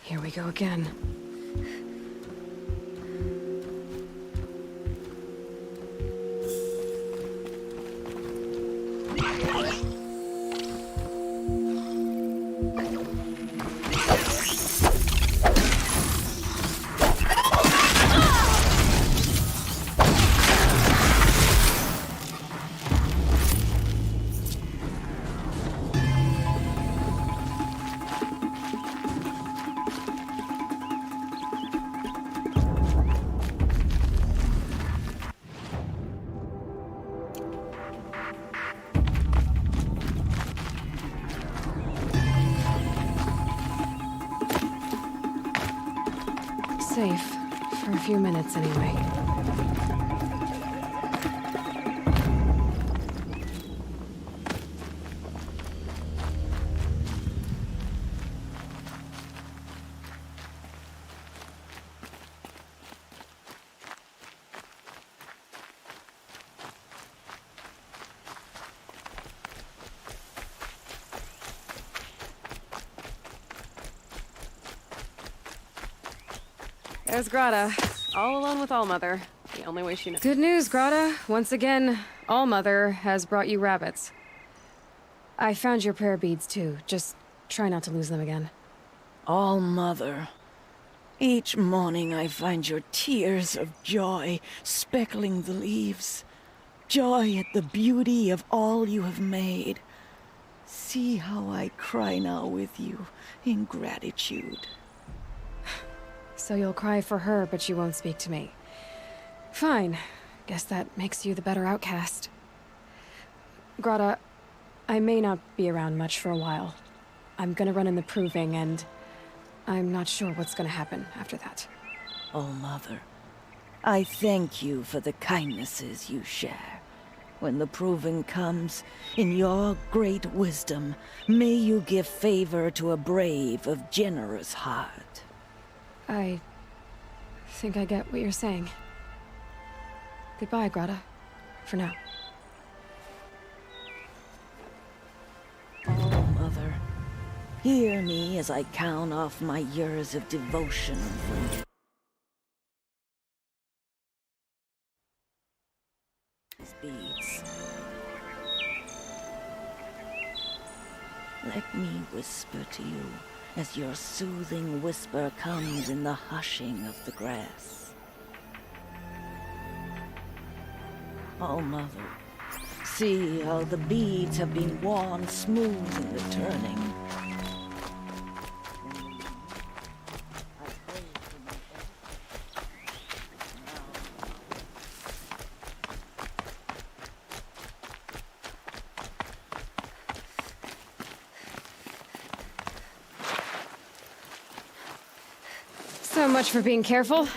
Here we go again. Safe. For a few minutes, anyway. There's Grata, all alone with Allmother. The only way she knows. Good news, Grata. Once again, Allmother has brought you rabbits. I found your prayer beads, too. Just try not to lose them again. Allmother. Each morning I find your tears of joy speckling the leaves. Joy at the beauty of all you have made. See how I cry now with you in gratitude. So you'll cry for her, but you won't speak to me. Fine. Guess that makes you the better outcast. Grata, I may not be around much for a while. I'm gonna run in the proving, and I'm not sure what's gonna happen after that. Oh, Mother, I thank you for the kindnesses you share. When the proving comes, in your great wisdom, may you give favor to a brave of generous heart. I think I get what you're saying. Goodbye, Grata. For now. Oh, Mother, hear me as I count off my years of devotion for you. Beads. Let me whisper to you as your soothing whisper comes in the hushing of the grass. Oh, Mother, see how the beads have been worn smooth in the turning. So much for being careful.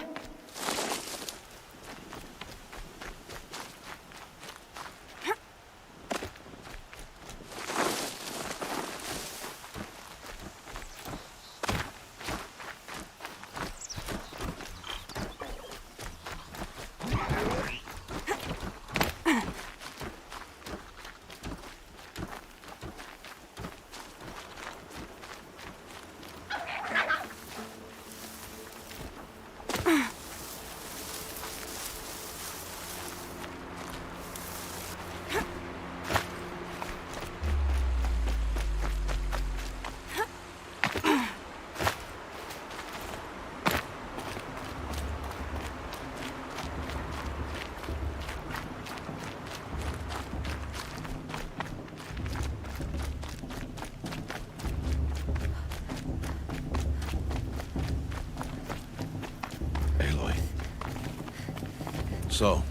So,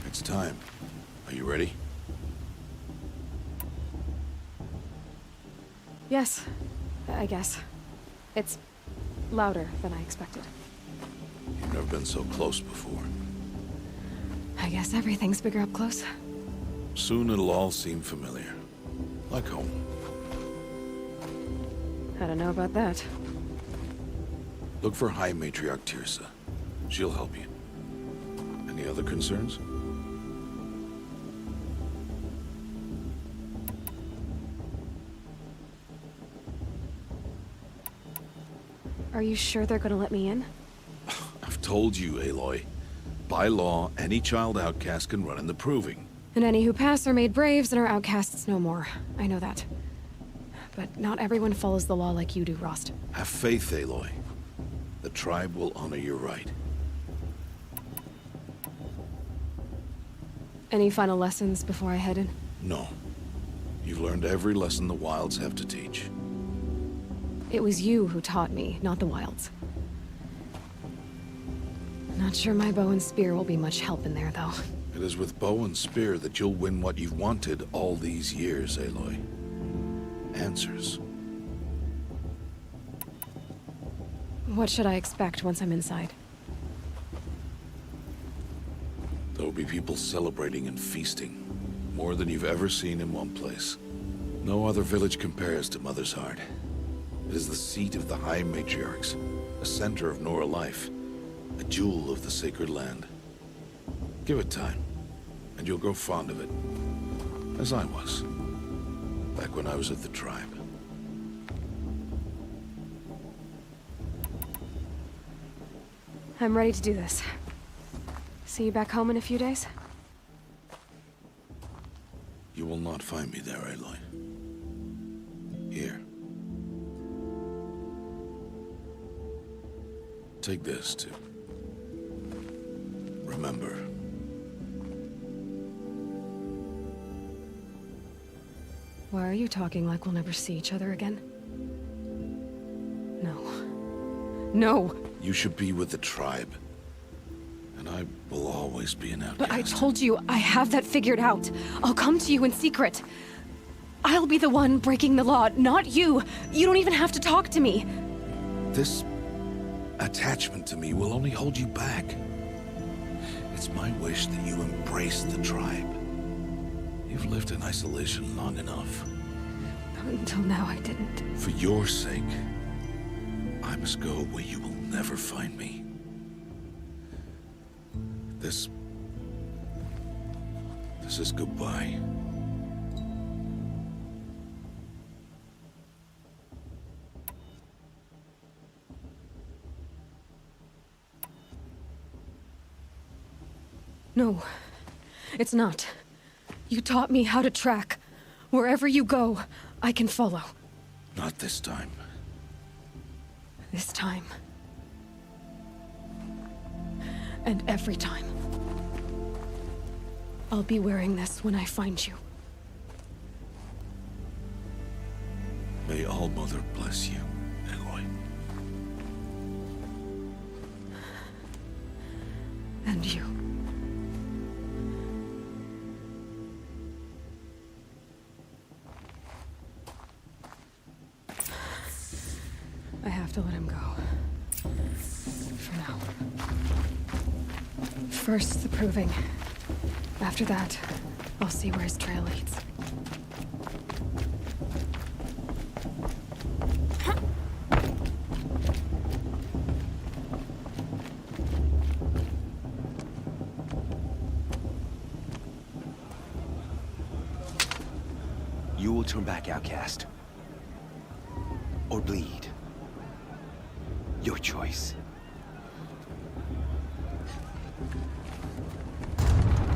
it's time. Are you ready? Yes, I guess. It's louder than I expected. You've never been so close before. I guess everything's bigger up close. Soon it'll all seem familiar. Like home. I don't know about that. Look for High Matriarch Tirsa. She'll help you. Any other concerns? Are you sure they're gonna let me in? I've told you, Aloy. By law, any child outcast can run in the proving. And any who pass are made braves and are outcasts no more. I know that. But not everyone follows the law like you do, Rost. Have faith, Aloy. The tribe will honor your right. Any final lessons before I head in? No. You've learned every lesson the Wilds have to teach. It was you who taught me, not the Wilds. Not sure my bow and spear will be much help in there, though. It is with bow and spear that you'll win what you've wanted all these years, Aloy. Answers. What should I expect once I'm inside? There will be people celebrating and feasting. More than you've ever seen in one place. No other village compares to Mother's Heart. It is the seat of the High Matriarchs, a center of Nora life, a jewel of the sacred land. Give it time, and you'll grow fond of it. As I was, back when I was at the tribe. I'm ready to do this. See you back home in a few days? You will not find me there, Aloy. Here. Take this, too. Remember. Why are you talking like we'll never see each other again? No. No. You should be with the tribe. And I will always be an outcast. But I told you, I have that figured out. I'll come to you in secret. I'll be the one breaking the law, not you. You don't even have to talk to me. This attachment to me will only hold you back. It's my wish that you embrace the tribe. You've lived in isolation long enough. Until now, I didn't. For your sake, I must go where you will never find me. This is goodbye. No, it's not. You taught me how to track. Wherever you go, I can follow. Not this time. This time. And every time. I'll be wearing this when I find you. May All Mother bless you, Aloy. And you. I have to let him go. For now. First, the proving. After that, I'll see where his trail leads. You will turn back, outcast. Or bleed. Your choice.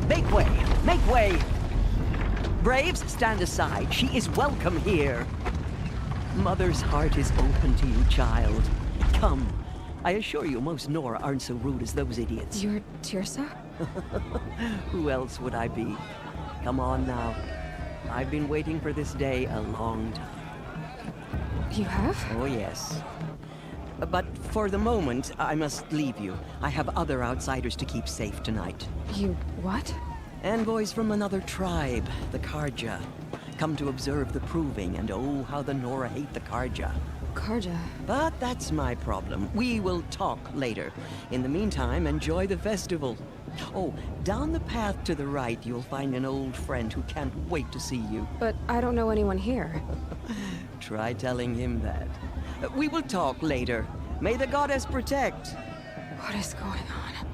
Make way! Make way! Braves, stand aside. She is welcome here. Mother's heart is open to you, child. Come. I assure you, most Nora aren't so rude as those idiots. You're Tirsa? Who else would I be? Come on now. I've been waiting for this day a long time. You have? Oh, yes. But for the moment, I must leave you. I have other outsiders to keep safe tonight. You what? Envoys from another tribe, the Karja. Come to observe the proving, and oh, how the Nora hate the Karja. Karja? But that's my problem. We will talk later. In the meantime, enjoy the festival. Oh, down the path to the right, you'll find an old friend who can't wait to see you. But I don't know anyone here. Try telling him that. We will talk later. May the goddess protect. What is going on?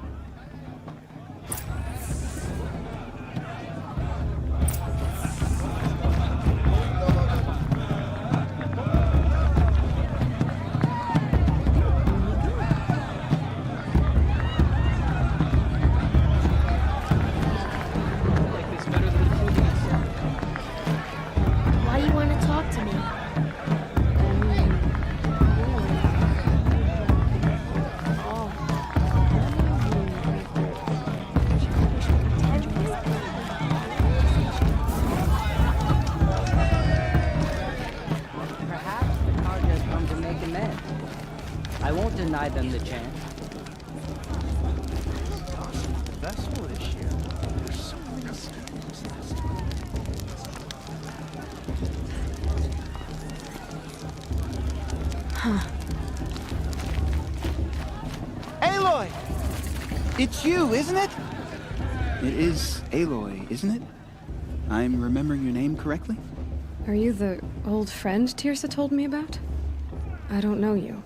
Why you want to talk to me? Perhaps the car just come to make amends. I won't deny them the chance. The festival this year. There's so many Huh. Aloy! It's you, isn't it? It is Aloy, isn't it? I'm remembering your name correctly? Are you the old friend Tirsa told me about? I don't know you.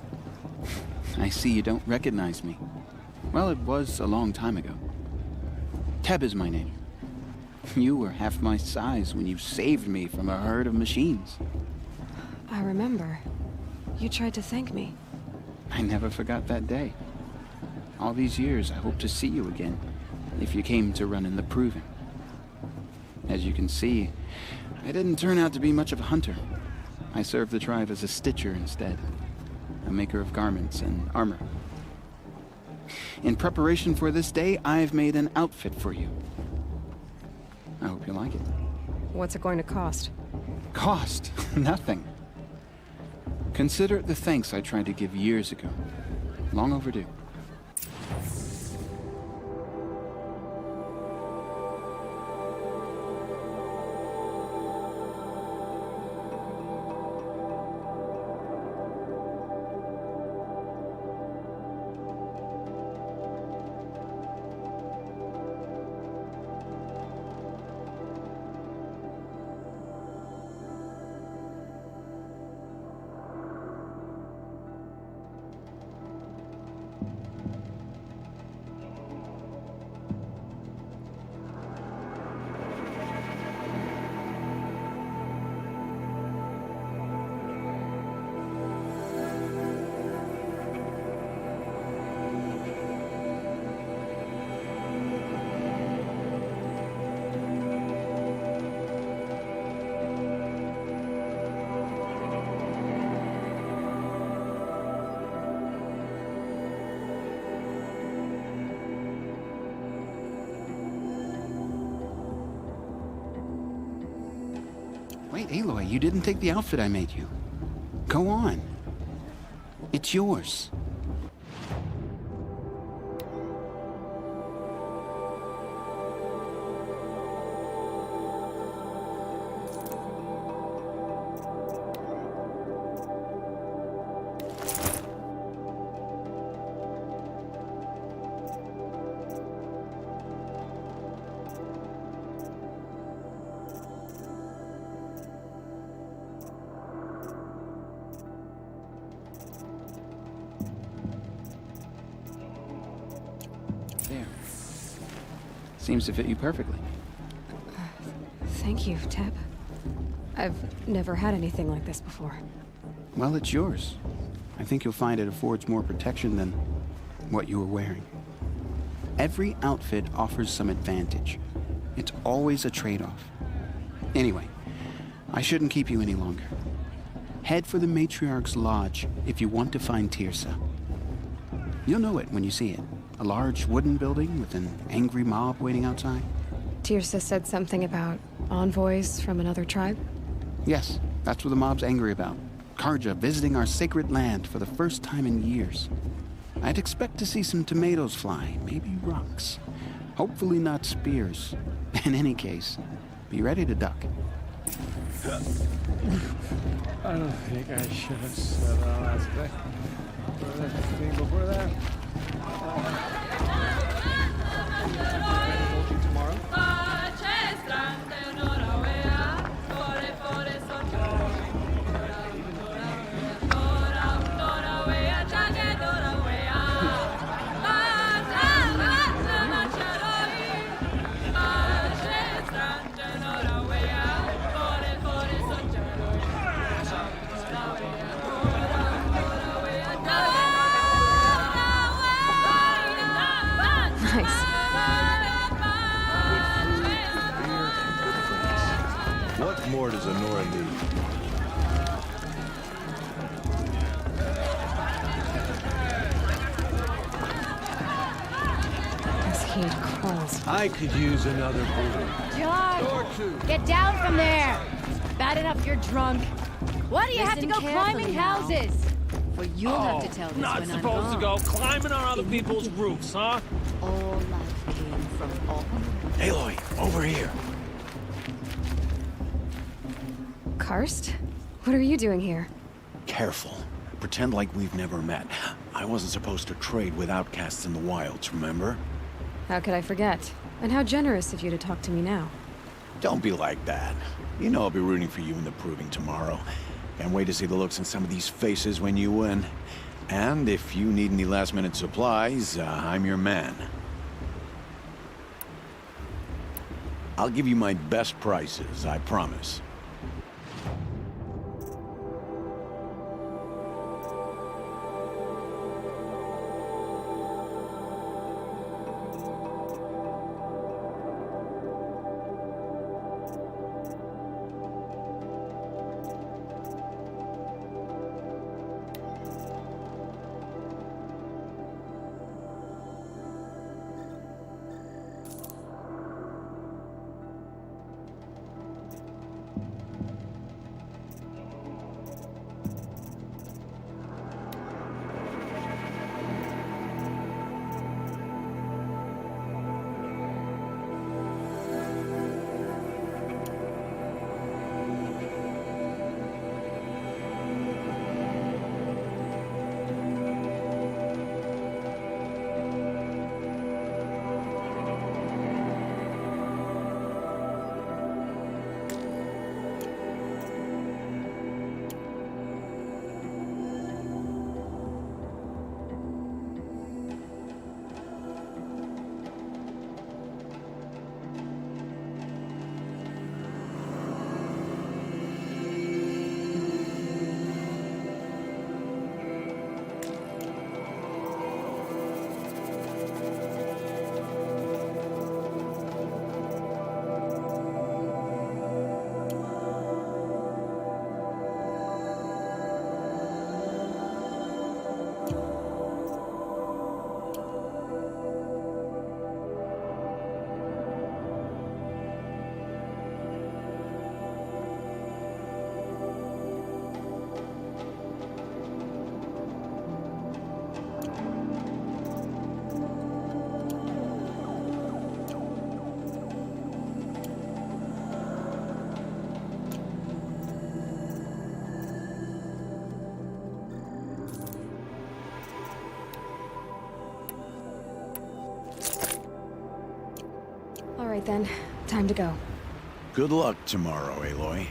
I see you don't recognize me. Well, it was a long time ago. Teb is my name. You were half my size when you saved me from a herd of machines. I remember. You tried to thank me. I never forgot that day. All these years, I hope to see you again, if you came to run in the proving. As you can see, I didn't turn out to be much of a hunter. I served the tribe as a stitcher instead, a maker of garments and armor. In preparation for this day, I've made an outfit for you. I hope you like it. What's it going to cost? Cost? Nothing. Consider it the thanks I tried to give years ago. Long overdue. Wait, Aloy, you didn't take the outfit I made you. Go on. It's yours. There. Seems to fit you perfectly. Thank you, Teb. I've never had anything like this before. Well, it's yours. I think you'll find it affords more protection than what you were wearing. Every outfit offers some advantage. It's always a trade-off. Anyway, I shouldn't keep you any longer. Head for the Matriarch's Lodge if you want to find Tirsa. You'll know it when you see it. A large wooden building with an angry mob waiting outside. Tirsa said something about envoys from another tribe? Yes, that's what the mob's angry about. Karja visiting our sacred land for the first time in years. I'd expect to see some tomatoes fly, maybe rocks. Hopefully not spears. In any case, be ready to duck. I don't think I should have said that last thing. What was that thing before that? Tomorrow? What more does Honora need? This heat crawls. I could use another brew. John! Get down from there! Bad enough you're drunk. Why do you have to go climbing houses? For you'll have to tell this Not when I'm supposed to gone. go climbing on other people's roofs, huh? All life came from all. Aloy, over here. Karst? What are you doing here? Careful. Pretend like we've never met. I wasn't supposed to trade with outcasts in the wilds, remember? How could I forget? And how generous of you to talk to me now. Don't be like that. You know I'll be rooting for you in the proving tomorrow. Can't wait to see the looks in some of these faces when you win. And if you need any last-minute supplies, I'm your man. I'll give you my best prices, I promise. right then. Time to go. Good luck tomorrow, Aloy.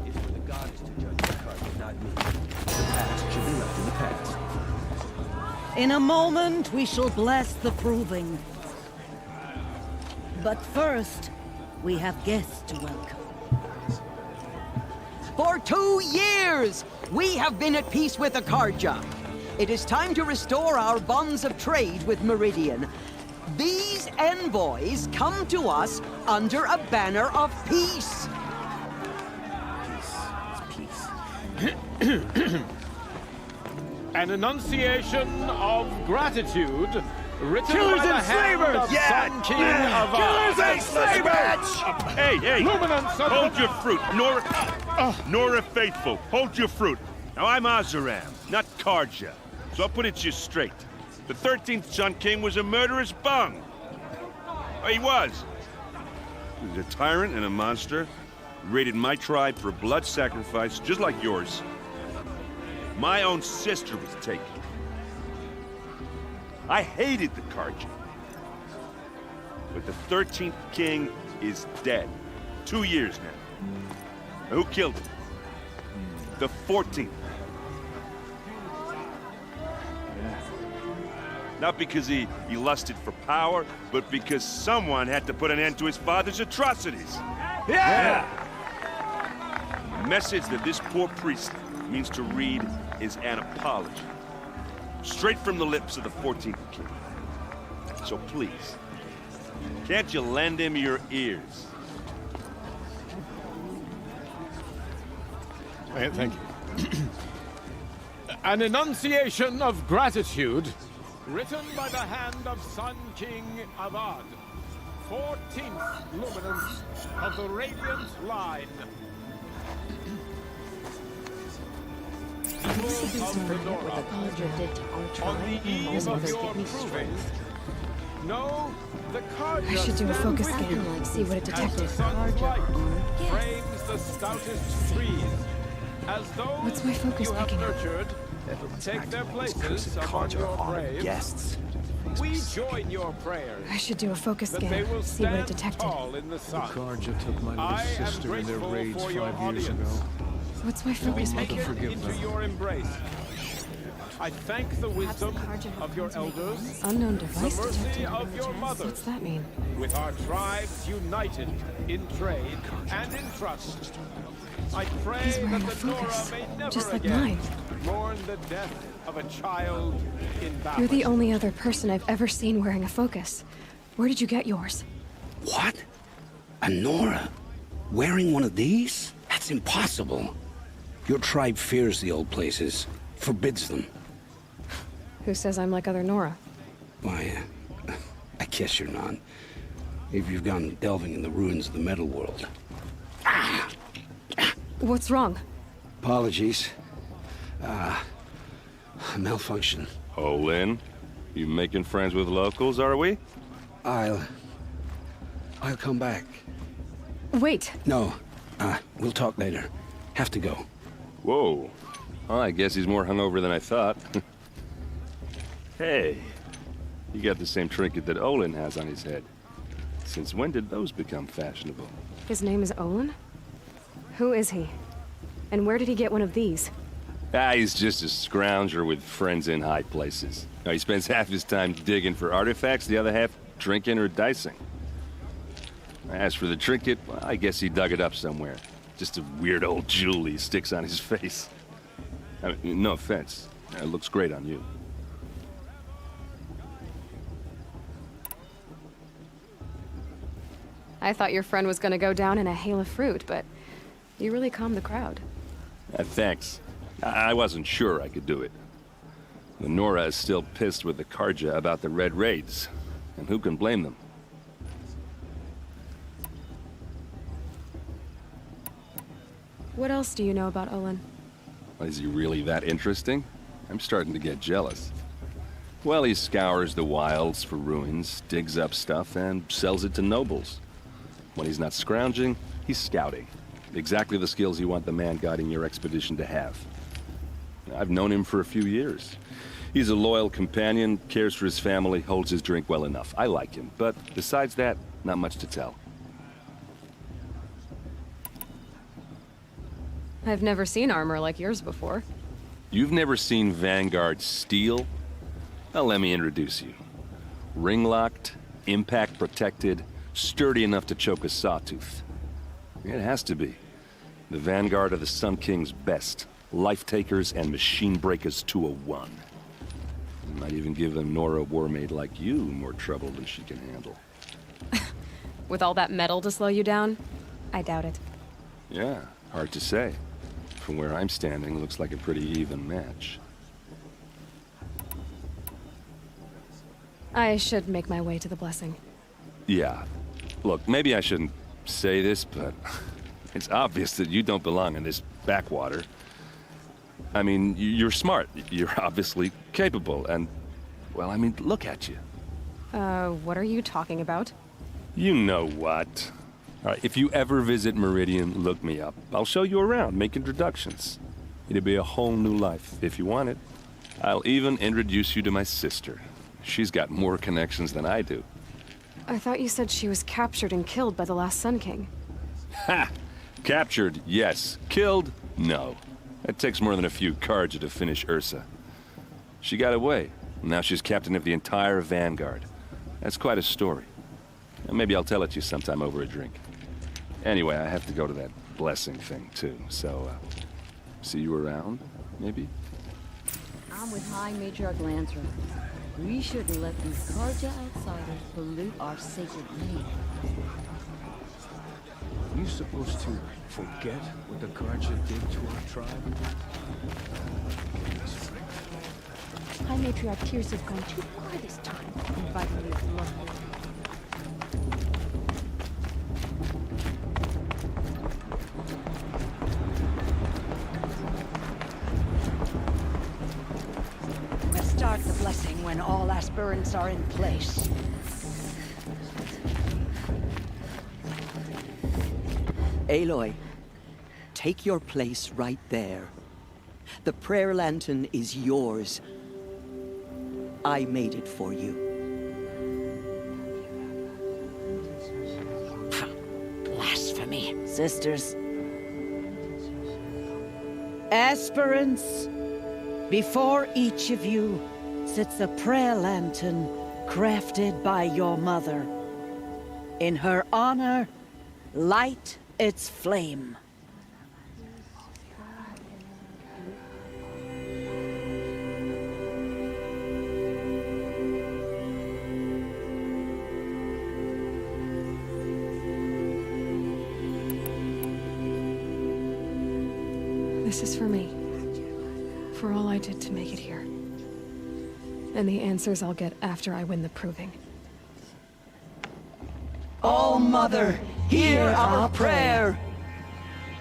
It's for the goddess to judge the Carja, not me. The past should be left in the past. In a moment, we shall bless the proving. But first, we have guests to welcome. For 2 years, we have been at peace with the Carja. It is time to restore our bonds of trade with Meridian. These envoys come to us under a banner of peace. An enunciation of gratitude written Killers by the and hand slavers! of Yeah! Sun King of Killers and slavers! Hey, hey! Luminance of Hold the... your fruit, Nora Faithful. Hold your fruit. Now I'm Azaram, not Carja, so I'll put it to you straight. The 13th Sun King was a murderous bung. Oh, he was. He was a tyrant and a monster. He raided my tribe for a blood sacrifice, just like yours. My own sister was taken. I hated the Carja. But the 13th king is dead. 2 years now. Now, who killed him? The 14th. Not because he lusted for power, but because someone had to put an end to his father's atrocities. Yeah! The message that this poor priest means to read is an apology. Straight from the lips of the 14th king. So please, can't you lend him your ears? Thank you. An enunciation of gratitude written by the hand of Sun King Avad, 14th luminance of the Radiant Line. Of the Nora, on the eve of your proving. No, the Carja I should do a focus scan, see what it detected. frames the stoutest trees, as though What's my focus you have picking up? nurtured, take their places among your braves. Guests. We join your prayers. I should do a focus that they scan, will see what it stand detected. tall in the sun. Carja took my little sister in their raids 5 years ago. What's my focus Take picking her up? into your embrace. I thank the wisdom of your elders, Unknown the device mercy detected. of your mother, What's that mean? with our tribes united in trade and in trust. I He's pray wearing that a the Nora focus, may never just like again mine. mourn the death of a child in battle. You're the only other person I've ever seen wearing a focus. Where did you get yours? What? A Nora? Wearing one of these? That's impossible. Your tribe fears the old places, forbids them. Who says I'm like other Nora? Why, I guess you're not. If you've gone delving in the ruins of the metal world. What's wrong? Apologies. Malfunction. Oh, Lynn, you making friends with locals, are we? I'll come back. Wait. No, we'll talk later. Have to go. Whoa. Well, I guess he's more hungover than I thought. Hey, you got the same trinket that Olin has on his head. Since when did those become fashionable? His name is Olin? Who is he? And where did he get one of these? He's just a scrounger with friends in high places. Now, he spends half his time digging for artifacts, the other half drinking or dicing. As for the trinket, well, I guess he dug it up somewhere. Just a weird old jewel he sticks on his face. I mean, no offense. It looks great on you. I thought your friend was gonna go down in a hail of fruit, but you really calmed the crowd. Thanks. I wasn't sure I could do it. The Nora is still pissed with the Carja about the Red Raids, and who can blame them? What else do you know about Olin? Is he really that interesting? I'm starting to get jealous. Well, he scours the wilds for ruins, digs up stuff, and sells it to nobles. When he's not scrounging, he's scouting. Exactly the skills you want the man guiding your expedition to have. I've known him for a few years. He's a loyal companion, cares for his family, holds his drink well enough. I like him, but besides that, not much to tell. I've never seen armor like yours before. You've never seen Vanguard steel? Well, let me introduce you. Ring-locked, impact-protected, sturdy enough to choke a sawtooth. It has to be. The Vanguard are the Sun King's best. Life-takers and machine-breakers to a one. Might even give a Nora warmaid like you more trouble than she can handle. With all that metal to slow you down? I doubt it. Yeah, hard to say. From where I'm standing, looks like a pretty even match. I should make my way to the blessing. Yeah. Look, maybe I shouldn't say this, but it's obvious that you don't belong in this backwater. I mean, you're smart. You're obviously capable, and, well, I mean, look at you. What are you talking about? You know what. All right, if you ever visit Meridian, look me up. I'll show you around, make introductions. It'll be a whole new life, if you want it. I'll even introduce you to my sister. She's got more connections than I do. I thought you said she was captured and killed by the last Sun King. Ha! Captured, yes. Killed, no. It takes more than a few Carja to finish Ursa. She got away. Now she's captain of the entire Vanguard. That's quite a story. Maybe I'll tell it to you sometime over a drink. Anyway, I have to go to that blessing thing, too. So, see you around, maybe? I'm with High Matriarch Lansra. We shouldn't let these Carja outsiders pollute our sacred land. Are you supposed to forget what the Carja did to our tribe? High Matriarch Tears has gone too far this time, inviting me to love. Start the blessing when all aspirants are in place. Aloy, take your place right there. The prayer lantern is yours. I made it for you. Blasphemy. Sisters. Aspirants, before each of you sits a prayer lantern crafted by your mother. In her honor, light its flame. This is for me. For all I did to make it here. And the answers I'll get after I win the proving. All Mother, hear our prayer.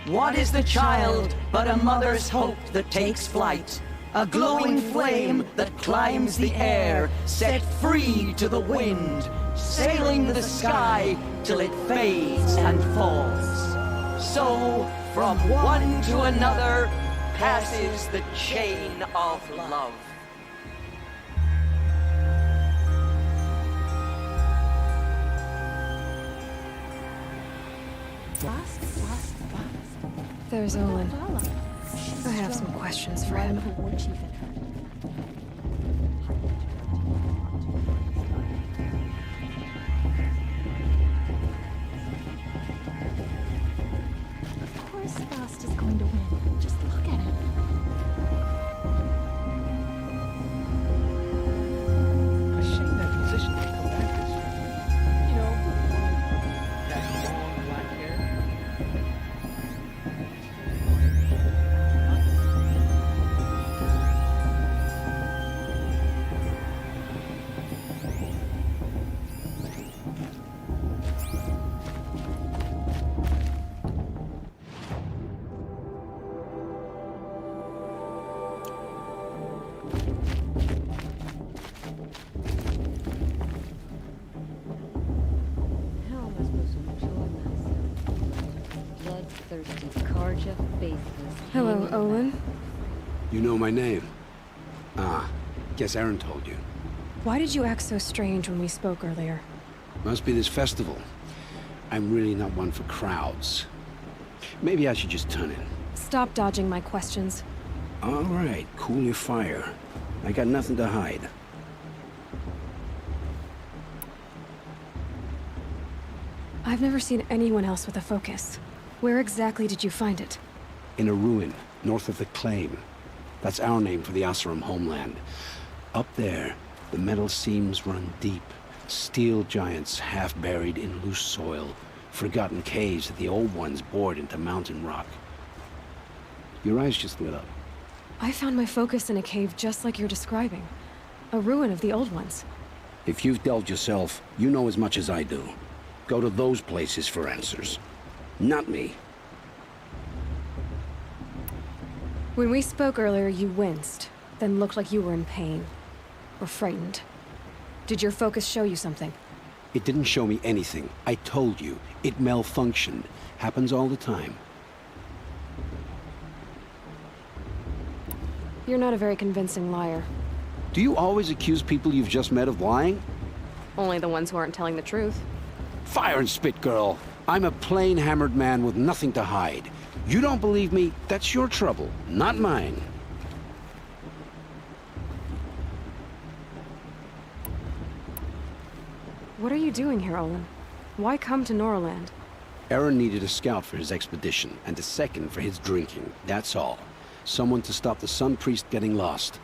What is the child but a mother's hope that takes flight? A glowing flame that climbs the air, set free to the wind, sailing the sky till it fades and falls. So, from one to another, passes the chain of love. There's Olin. I have some questions for him. Of course Fast is going to win. Just look at him. A shame that musician didn't come back this year. You know, that long black hair. bunch of faceless. Hello, Olin. You know my name? Ah, guess Aaron told you. Why did you act so strange when we spoke earlier? Must be this festival. I'm really not one for crowds. Maybe I should just turn in. Stop dodging my questions. All right, cool your fire. I got nothing to hide. I've never seen anyone else with a focus. Where exactly did you find it? In a ruin, north of the Claim. That's our name for the Oseram homeland. Up there, the metal seams run deep. Steel giants half buried in loose soil. Forgotten caves that the old ones bored into mountain rock. Your eyes just lit up. I found my focus in a cave just like you're describing. A ruin of the old ones. If you've delved yourself, you know as much as I do. Go to those places for answers. Not me. When we spoke earlier, you winced, then looked like you were in pain. Or frightened. Did your focus show you something? It didn't show me anything. I told you. It malfunctioned. Happens all the time. You're not a very convincing liar. Do you always accuse people you've just met of lying? Only the ones who aren't telling the truth. Fire and spit, girl. I'm a plain hammered man with nothing to hide. You don't believe me, that's your trouble, not mine. What are you doing here, Olin? Why come to Norland? Aaron needed a scout for his expedition, and a second for his drinking, that's all. Someone to stop the Sun Priest getting lost.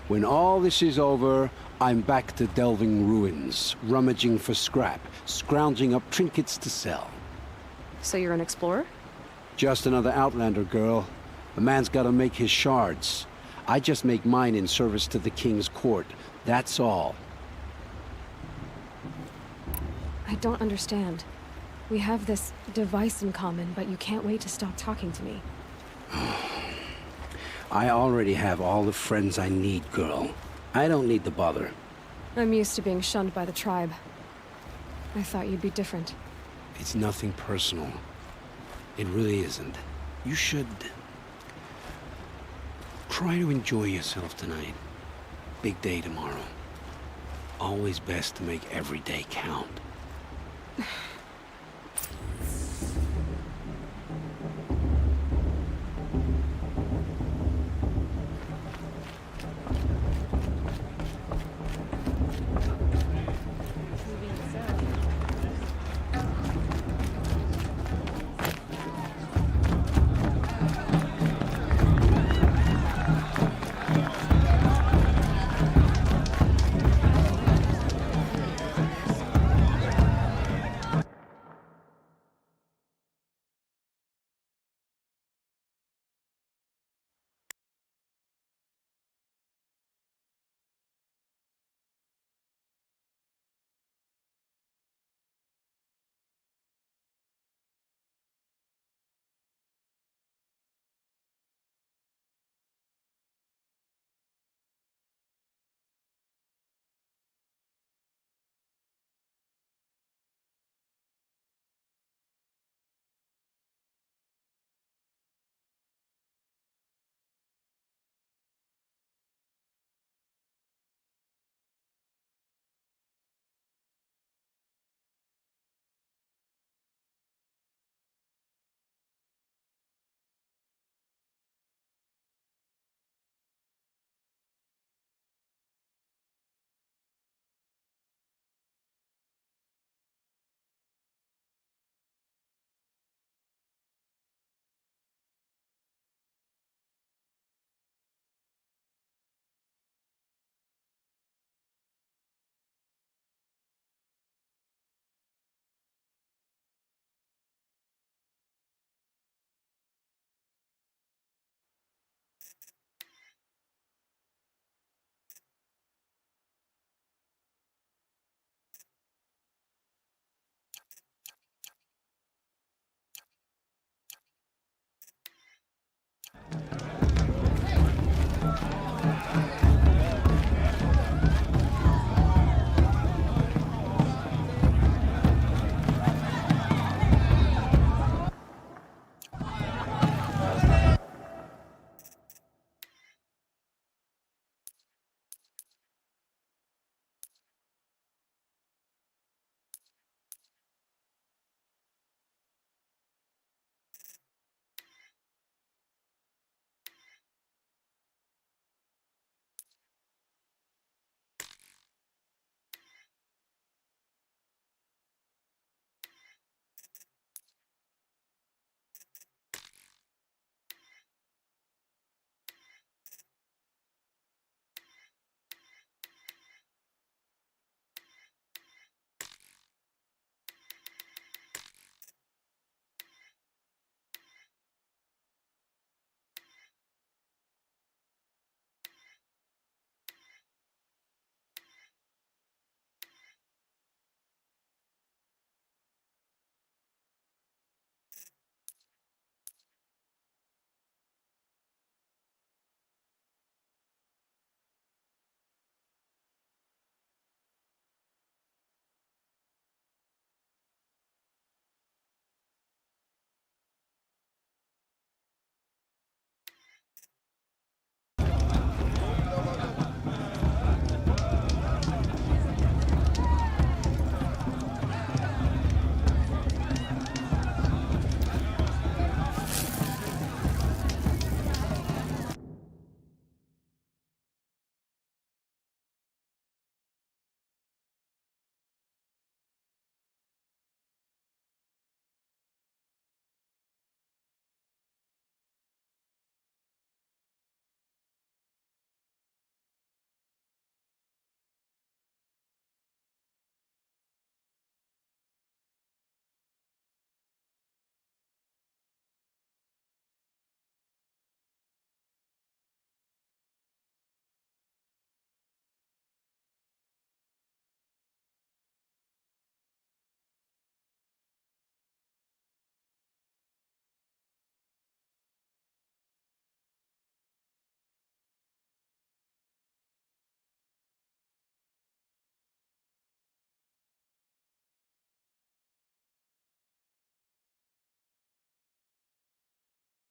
When all this is over, I'm back to delving ruins, rummaging for scrap, scrounging up trinkets to sell. So you're an explorer? Just another Outlander, girl. A man's gotta make his shards. I just make mine in service to the King's court, that's all. I don't understand. We have this device in common, but you can't wait to stop talking to me. I already have all the friends I need, girl. I don't need the bother. I'm used to being shunned by the tribe. I thought you'd be different. It's nothing personal. It really isn't. You should... try to enjoy yourself tonight. Big day tomorrow. Always best to make every day count.